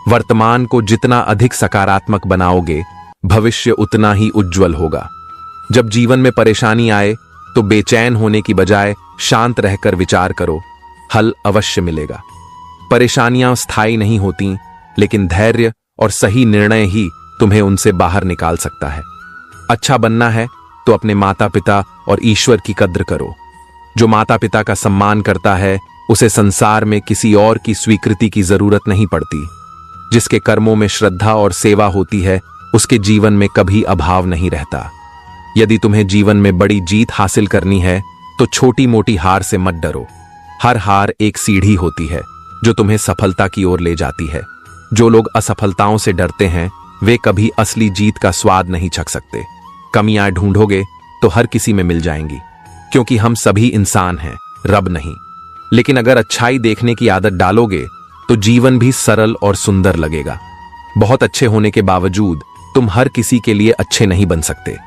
Speaker 1: वर्तमान को जितना अधिक सकारात्मक बनाओगे, भविष्य उतना ही उज्जवल होगा। जब जीवन में परेशानी आए तो बेचैन होने की बजाय शांत रहकर विचार करो, हल अवश्य मिलेगा। परेशानियां स्थायी नहीं होती, लेकिन धैर्य और सही निर्णय ही तुम्हें उनसे बाहर निकाल सकता है। अच्छा बनना है तो अपने माता पिता और ईश्वर की कद्र करो। जो माता पिता का सम्मान करता है उसे संसार में किसी और की स्वीकृति की जरूरत नहीं पड़ती। जिसके कर्मों में श्रद्धा और सेवा होती है उसके जीवन में कभी अभाव नहीं रहता। यदि तुम्हें जीवन में बड़ी जीत हासिल करनी है तो छोटी मोटी हार से मत डरो। हर हार एक सीढ़ी होती है जो तुम्हें सफलता की ओर ले जाती है। जो लोग असफलताओं से डरते हैं वे कभी असली जीत का स्वाद नहीं चख सकते। कमियां ढूंढोगे तो हर किसी में मिल जाएंगी, क्योंकि हम सभी इंसान हैं, रब नहीं। लेकिन अगर अच्छाई देखने की आदत डालोगे तो जीवन भी सरल और सुंदर लगेगा। बहुत अच्छे होने के बावजूद तुम हर किसी के लिए अच्छे नहीं बन सकते।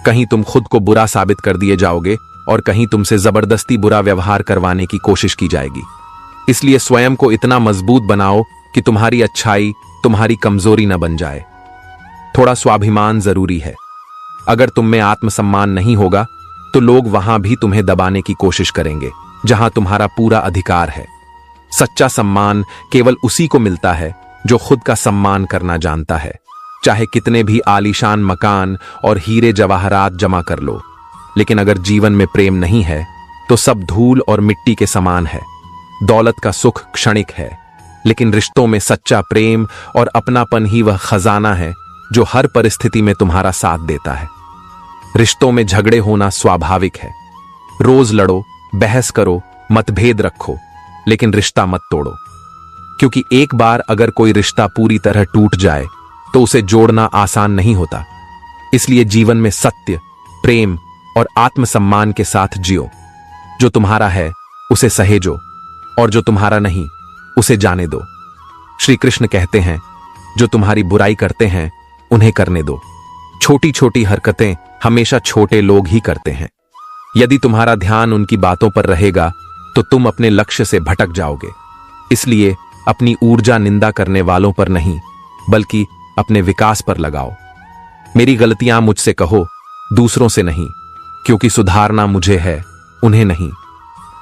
Speaker 1: कहीं तुम खुद को बुरा साबित कर दिए जाओगे और कहीं तुमसे जबरदस्ती बुरा व्यवहार करवाने की कोशिश की जाएगी। इसलिए स्वयं को इतना मजबूत बनाओ कि तुम्हारी अच्छाई तुम्हारी कमजोरी न बन जाए। थोड़ा स्वाभिमान जरूरी है। अगर तुम में आत्मसम्मान नहीं होगा तो लोग वहां भी तुम्हें दबाने की कोशिश करेंगे। जहां तुम्हारा पूरा अधिकार है। सच्चा सम्मान केवल उसी को मिलता है जो खुद का सम्मान करना जानता है, चाहे कितने भी आलीशान मकान और हीरे जवाहरात जमा कर लो। लेकिन अगर जीवन में प्रेम नहीं है तो सब धूल और मिट्टी के समान है। दौलत का सुख क्षणिक है, लेकिन रिश्तों में सच्चा प्रेम और अपनापन ही वह खजाना है जो हर परिस्थिति में तुम्हारा साथ देता है। रिश्तों में झगड़े होना स्वाभाविक है। रोज लड़ो, बहस करो, मतभेद रखो, लेकिन रिश्ता मत तोड़ो, क्योंकि एक बार अगर कोई रिश्ता पूरी तरह टूट जाए तो उसे जोड़ना आसान नहीं होता। इसलिए जीवन में सत्य, प्रेम और आत्मसम्मान के साथ जियो। जो तुम्हारा है उसे सहेजो और जो तुम्हारा नहीं उसे जाने दो। श्री कृष्ण कहते हैं, जो तुम्हारी बुराई करते हैं उन्हें करने दो। छोटी छोटी हरकतें हमेशा छोटे लोग ही करते हैं। यदि तुम्हारा ध्यान उनकी बातों पर रहेगा तो तुम अपने लक्ष्य से भटक जाओगे। इसलिए अपनी ऊर्जा निंदा करने वालों पर नहीं, बल्कि अपने विकास पर लगाओ। मेरी गलतियां मुझसे कहो, दूसरों से नहीं, क्योंकि सुधारना मुझे है, उन्हें नहीं।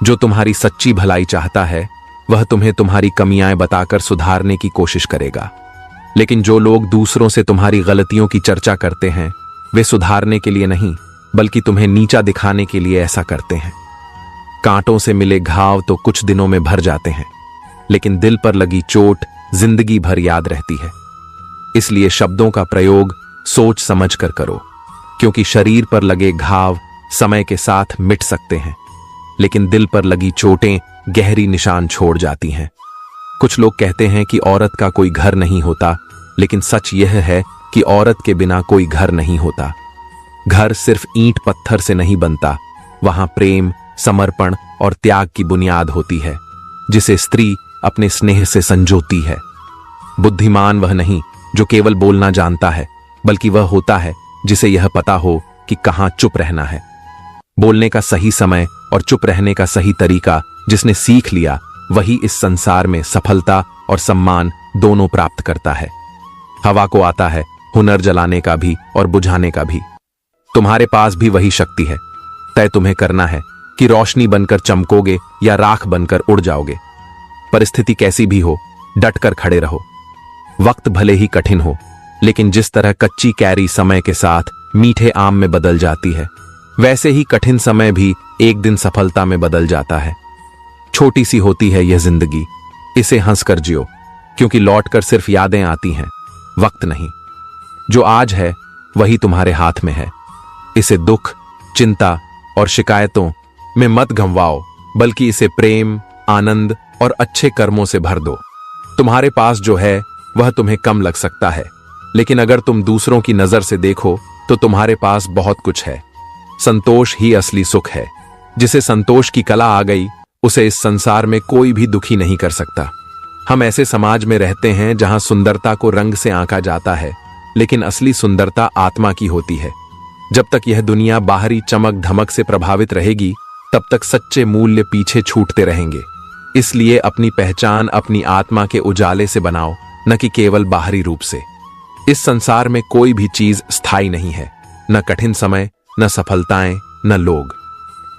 Speaker 1: जो तुम्हारी सच्ची भलाई चाहता है वह तुम्हें तुम्हारी कमियां बताकर सुधारने की कोशिश करेगा। लेकिन जो लोग दूसरों से तुम्हारी गलतियों की चर्चा करते हैं वे सुधारने के लिए नहीं, बल्कि तुम्हें नीचा दिखाने के लिए ऐसा करते हैं। कांटों से मिले घाव तो कुछ दिनों में भर जाते हैं, लेकिन दिल पर लगी चोट जिंदगी भर याद रहती है। इसलिए शब्दों का प्रयोग सोच समझ कर करो, क्योंकि शरीर पर लगे घाव समय के साथ मिट सकते हैं, लेकिन दिल पर लगी चोटें गहरी निशान छोड़ जाती हैं। कुछ लोग कहते हैं कि औरत का कोई घर नहीं होता, लेकिन सच यह है कि औरत के बिना कोई घर नहीं होता। घर सिर्फ ईंट पत्थर से नहीं बनता, वहां प्रेम, समर्पण और त्याग की बुनियाद होती है, जिसे स्त्री अपने स्नेह से संजोती है। बुद्धिमान वह नहीं जो केवल बोलना जानता है, बल्कि वह होता है जिसे यह पता हो कि कहां चुप रहना है। बोलने का सही समय और चुप रहने का सही तरीका जिसने सीख लिया, वही इस संसार में सफलता और सम्मान दोनों प्राप्त करता है। हवा को आता है हुनर जलाने का भी और बुझाने का भी। तुम्हारे पास भी वही शक्ति है। तय तुम्हें करना है कि रोशनी बनकर चमकोगे या राख बनकर उड़ जाओगे। परिस्थिति कैसी भी हो, डटकर खड़े रहो। वक्त भले ही कठिन हो, लेकिन जिस तरह कच्ची कैरी समय के साथ मीठे आम में बदल जाती है, वैसे ही कठिन समय भी एक दिन सफलता में बदल जाता है। छोटी सी होती है यह जिंदगी, इसे हंसकर जियो, क्योंकि लौटकर सिर्फ यादें आती हैं, वक्त नहीं। जो आज है वही तुम्हारे हाथ में है। इसे दुख, चिंता और शिकायतों में मत गंवाओ, बल्कि इसे प्रेम, आनंद और अच्छे कर्मों से भर दो। तुम्हारे पास जो है वह तुम्हें कम लग सकता है, लेकिन अगर तुम दूसरों की नजर से देखो तो तुम्हारे पास बहुत कुछ है। संतोष ही असली सुख है। जिसे संतोष की कला आ गई, उसे इस संसार में कोई भी दुखी नहीं कर सकता। हम ऐसे समाज में रहते हैं जहां सुंदरता को रंग से आंका जाता है, लेकिन असली सुंदरता आत्मा की होती है। जब तक यह दुनिया बाहरी चमक धमक से प्रभावित रहेगी, तब तक सच्चे मूल्य पीछे छूटते रहेंगे। इसलिए अपनी पहचान अपनी आत्मा के उजाले से बनाओ, न कि केवल बाहरी रूप से। इस संसार में कोई भी चीज स्थायी नहीं है, न कठिन समय, न सफलताएं, न लोग।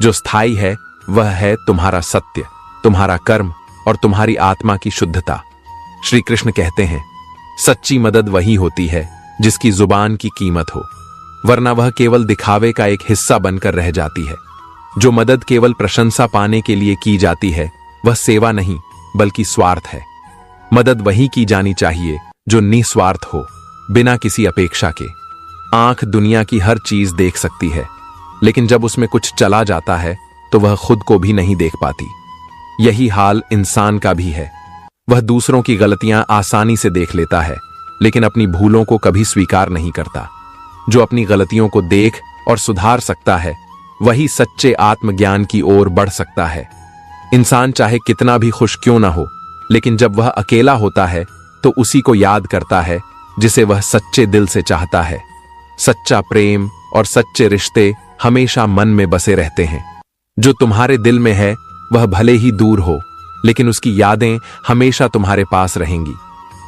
Speaker 1: जो स्थायी है वह है तुम्हारा सत्य, तुम्हारा कर्म और तुम्हारी आत्मा की शुद्धता। श्री कृष्ण कहते हैं, सच्ची मदद वही होती है जिसकी जुबान की कीमत हो, वरना वह केवल दिखावे का एक हिस्सा बनकर रह जाती है। जो मदद केवल प्रशंसा पाने के लिए की जाती है वह सेवा नहीं बल्कि स्वार्थ है। मदद वही की जानी चाहिए जो निस्वार्थ हो, बिना किसी अपेक्षा के। आंख दुनिया की हर चीज देख सकती है, लेकिन जब उसमें कुछ चला जाता है तो वह खुद को भी नहीं देख पाती। यही हाल इंसान का भी है। वह दूसरों की गलतियां आसानी से देख लेता है, लेकिन अपनी भूलों को कभी स्वीकार नहीं करता। जो अपनी गलतियों को देख और सुधार सकता है, वही सच्चे आत्मज्ञान की ओर बढ़ सकता है। इंसान चाहे कितना भी खुश क्यों ना हो, लेकिन जब वह अकेला होता है तो उसी को याद करता है जिसे वह सच्चे दिल से चाहता है। सच्चा प्रेम और सच्चे रिश्ते हमेशा मन में बसे रहते हैं। जो तुम्हारे दिल में है वह भले ही दूर हो, लेकिन उसकी यादें हमेशा तुम्हारे पास रहेंगी।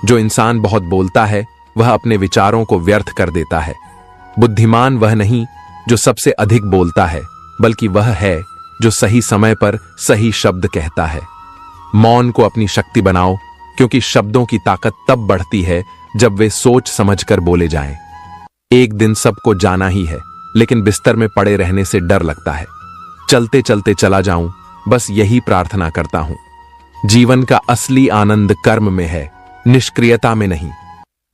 Speaker 1: जो इंसान बहुत बोलता है वह अपने विचारों को व्यर्थ कर देता है। बुद्धिमान वह नहीं जो सबसे अधिक बोलता है, बल्कि वह है जो सही समय पर सही शब्द कहता है। मौन को अपनी शक्ति बनाओ, क्योंकि शब्दों की ताकत तब बढ़ती है जब वे सोच समझकर बोले जाएं। एक दिन सबको जाना ही है, लेकिन बिस्तर में पड़े रहने से डर लगता है। चलते चलते चला जाऊं, बस यही प्रार्थना करता हूं। जीवन का असली आनंद कर्म में है, निष्क्रियता में नहीं।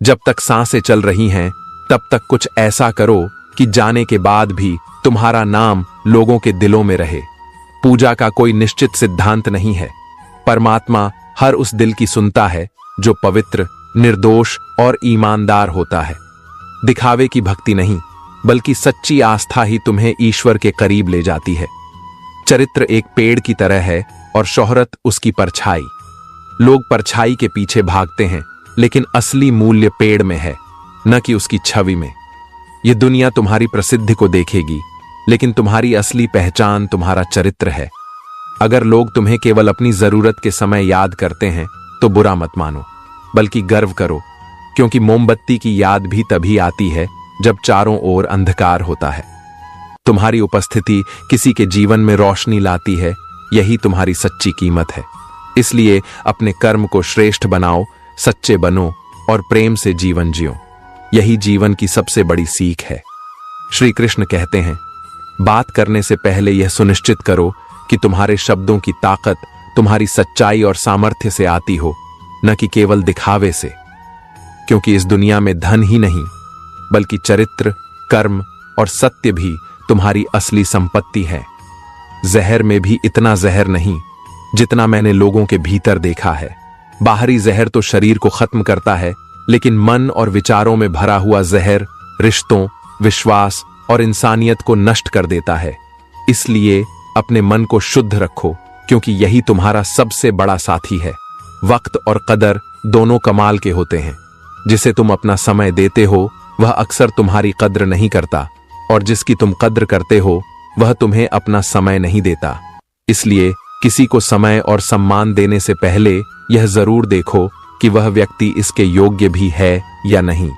Speaker 1: जब तक सांसें चल रही हैं, तब तक कुछ ऐसा करो कि जाने के बाद भी तुम्हारा नाम लोगों के दिलों में रहे। पूजा का कोई निश्चित सिद्धांत नहीं है। परमात्मा हर उस दिल की सुनता है जो पवित्र, निर्दोष और ईमानदार होता है। दिखावे की भक्ति नहीं, बल्कि सच्ची आस्था ही तुम्हें ईश्वर के करीब ले जाती है। चरित्र एक पेड़ की तरह है और शोहरत उसकी परछाई। लोग परछाई के पीछे भागते हैं, लेकिन असली मूल्य पेड़ में है, न कि उसकी छवि में। यह दुनिया तुम्हारी प्रसिद्धि को देखेगी, लेकिन तुम्हारी असली पहचान तुम्हारा चरित्र है। अगर लोग तुम्हें केवल अपनी जरूरत के समय याद करते हैं, तो बुरा मत मानो, बल्कि गर्व करो, क्योंकि मोमबत्ती की याद भी तभी आती है जब चारों ओर अंधकार होता है। तुम्हारी उपस्थिति किसी के जीवन में रोशनी लाती है, यही तुम्हारी सच्ची कीमत है। इसलिए अपने कर्म को श्रेष्ठ बनाओ, सच्चे बनो और प्रेम से जीवन जियो। यही जीवन की सबसे बड़ी सीख है। श्री कृष्ण कहते हैं, बात करने से पहले यह सुनिश्चित करो कि तुम्हारे शब्दों की ताकत तुम्हारी सच्चाई और सामर्थ्य से आती हो, न कि केवल दिखावे से। क्योंकि इस दुनिया में धन ही नहीं, बल्कि चरित्र, कर्म और सत्य भी तुम्हारी असली संपत्ति है। जहर में भी इतना जहर नहीं जितना मैंने लोगों के भीतर देखा है। बाहरी जहर तो शरीर को खत्म करता है, लेकिन मन और विचारों में भरा हुआ जहर रिश्तों, विश्वास और इंसानियत को नष्ट कर देता है। इसलिए अपने मन को शुद्ध रखो, क्योंकि यही तुम्हारा सबसे बड़ा साथी है। वक्त और कदर दोनों कमाल के होते हैं। जिसे तुम अपना समय देते हो, वह अक्सर तुम्हारी कद्र नहीं करता, और जिसकी तुम कद्र करते हो, वह तुम्हें अपना समय नहीं देता। इसलिए किसी को समय और सम्मान देने से पहले यह जरूर देखो कि वह व्यक्ति इसके योग्य भी है या नहीं।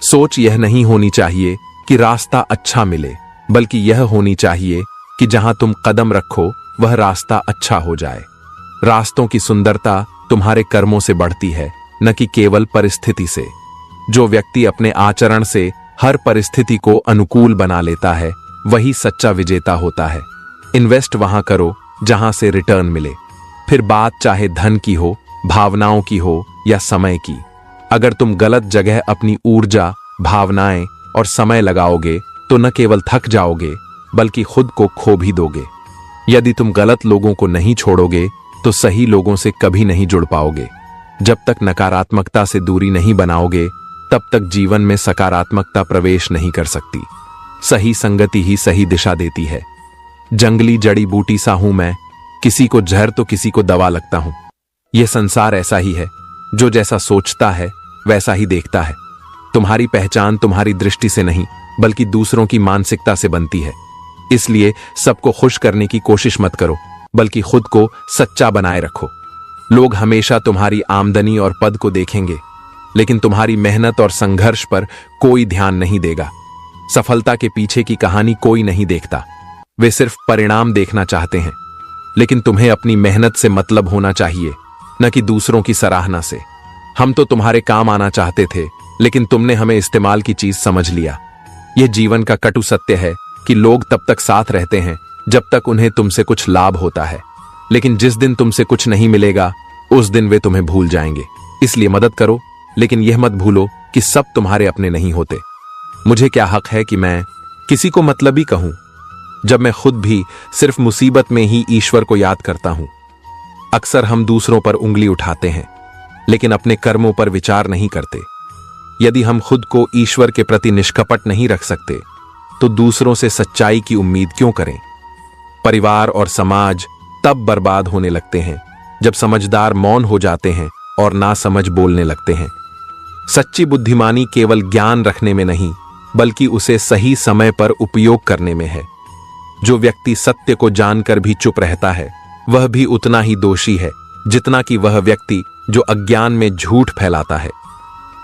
Speaker 1: सोच यह नहीं होनी चाहिए कि रास्ता अच्छा मिले, बल्कि यह होनी चाहिए कि जहां तुम कदम रखो वह रास्ता अच्छा हो जाए। रास्तों की सुंदरता तुम्हारे कर्मों से बढ़ती है, न कि केवल परिस्थिति से। जो व्यक्ति अपने आचरण से हर परिस्थिति को अनुकूल बना लेता है, वही सच्चा विजेता होता है। इन्वेस्ट वहां करो जहां से रिटर्न मिले, फिर बात चाहे धन की हो, भावनाओं की हो या समय की। अगर तुम गलत जगह अपनी ऊर्जा, भावनाएं और समय लगाओगे, तो न केवल थक जाओगे, बल्कि खुद को खो भी दोगे। यदि तुम गलत लोगों को नहीं छोड़ोगे, तो सही लोगों से कभी नहीं जुड़ पाओगे। जब तक नकारात्मकता से दूरी नहीं बनाओगे, तब तक जीवन में सकारात्मकता प्रवेश नहीं कर सकती। सही संगति ही सही दिशा देती है। जंगली जड़ी बूटी सा हूं मैं, किसी को जहर तो किसी को दवा लगता हूं। यह संसार ऐसा ही है, जो जैसा सोचता है वैसा ही देखता है। तुम्हारी पहचान तुम्हारी दृष्टि से नहीं, बल्कि दूसरों की मानसिकता से बनती है। इसलिए सबको खुश करने की कोशिश मत करो, बल्कि खुद को सच्चा बनाए रखो। लोग हमेशा तुम्हारी आमदनी और पद को देखेंगे, लेकिन तुम्हारी मेहनत और संघर्ष पर कोई ध्यान नहीं देगा। सफलता के पीछे की कहानी कोई नहीं देखता। वे सिर्फ परिणाम देखना चाहते हैं, लेकिन तुम्हें अपनी मेहनत से मतलब होना चाहिए, न कि दूसरों की सराहना से। हम तो तुम्हारे काम आना चाहते थे, लेकिन तुमने हमें इस्तेमाल की चीज समझ लिया। यह जीवन का कटु सत्य है कि लोग तब तक साथ रहते हैं जब तक उन्हें तुमसे कुछ लाभ होता है, लेकिन जिस दिन तुमसे कुछ नहीं मिलेगा, उस दिन वे तुम्हें भूल जाएंगे। इसलिए मदद करो, लेकिन यह मत भूलो कि सब तुम्हारे अपने नहीं होते। मुझे क्या हक है कि मैं किसी को मतलबी कहूं, जब मैं खुद भी सिर्फ मुसीबत में ही ईश्वर को याद करता हूं। अक्सर हम दूसरों पर उंगली उठाते हैं, लेकिन अपने कर्मों पर विचार नहीं करते। यदि हम खुद को ईश्वर के प्रति निष्कपट नहीं रख सकते, तो दूसरों से सच्चाई की उम्मीद क्यों करें? परिवार और समाज तब बर्बाद होने लगते हैं जब समझदार मौन हो जाते हैं और नासमझ बोलने लगते हैं। सच्ची बुद्धिमानी केवल ज्ञान रखने में नहीं, बल्कि उसे सही समय पर उपयोग करने में है। जो व्यक्ति सत्य को जानकर भी चुप रहता है, वह भी उतना ही दोषी है जितना कि वह व्यक्ति जो अज्ञान में झूठ फैलाता है।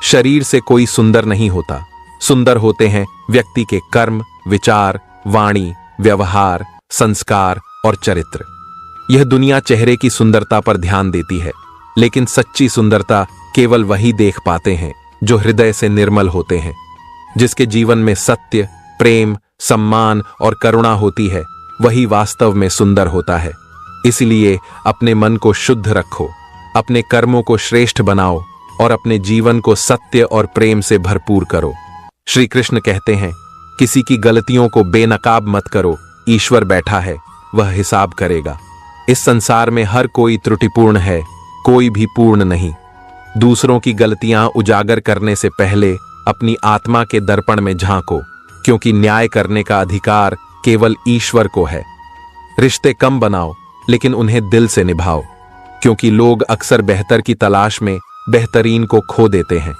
Speaker 1: शरीर से कोई सुंदर नहीं होता, सुंदर होते हैं व्यक्ति के कर्म, विचार, वाणी, व्यवहार, संस्कार और चरित्र। यह दुनिया चेहरे की सुंदरता पर ध्यान देती है, लेकिन सच्ची सुंदरता केवल वही देख पाते हैं जो हृदय से निर्मल होते हैं। जिसके जीवन में सत्य, प्रेम, सम्मान और करुणा होती है, वही वास्तव में सुंदर होता है। इसलिए अपने मन को शुद्ध रखो, अपने कर्मों को श्रेष्ठ बनाओ और अपने जीवन को सत्य और प्रेम से भरपूर करो। श्री कृष्ण कहते हैं, किसी की गलतियों को बेनकाब मत करो, ईश्वर बैठा है, वह हिसाब करेगा। इस संसार में हर कोई त्रुटिपूर्ण है, कोई भी पूर्ण नहीं। दूसरों की गलतियां उजागर करने से पहले अपनी आत्मा के दर्पण में झांको, क्योंकि न्याय करने का अधिकार केवल ईश्वर को है। रिश्ते कम बनाओ, लेकिन उन्हें दिल से निभाओ, क्योंकि लोग अक्सर बेहतर की तलाश में बेहतरीन को खो देते हैं।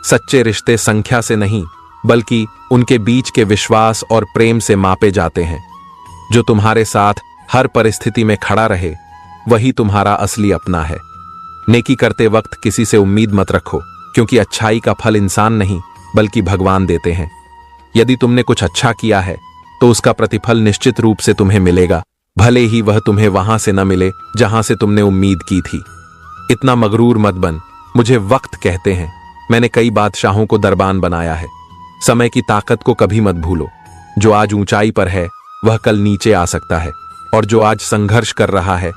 Speaker 1: सच्चे रिश्ते संख्या से नहीं, बल्कि उनके बीच के विश्वास और प्रेम से मापे जाते हैं। जो तुम्हारे साथ हर परिस्थिति में खड़ा रहे, वही तुम्हारा असली अपना है। नेकी करते वक्त किसी से उम्मीद मत रखो, क्योंकि अच्छाई का फल इंसान नहीं बल्कि भगवान देते हैं। यदि तुमने कुछ अच्छा किया है तो उसका प्रतिफल निश्चित रूप से तुम्हें मिलेगा, भले ही वह तुम्हें वहां से न मिले जहां से तुमने उम्मीद की थी। इतना मगरूर मत बन, मुझे वक्त कहते हैं। मैंने कई बादशाहों को दरबान बनाया है। समय की ताकत को कभी मत भूलो। जो आज ऊंचाई पर है, वह कल नीचे आ सकता है, और जो आज संघर्ष कर रहा है,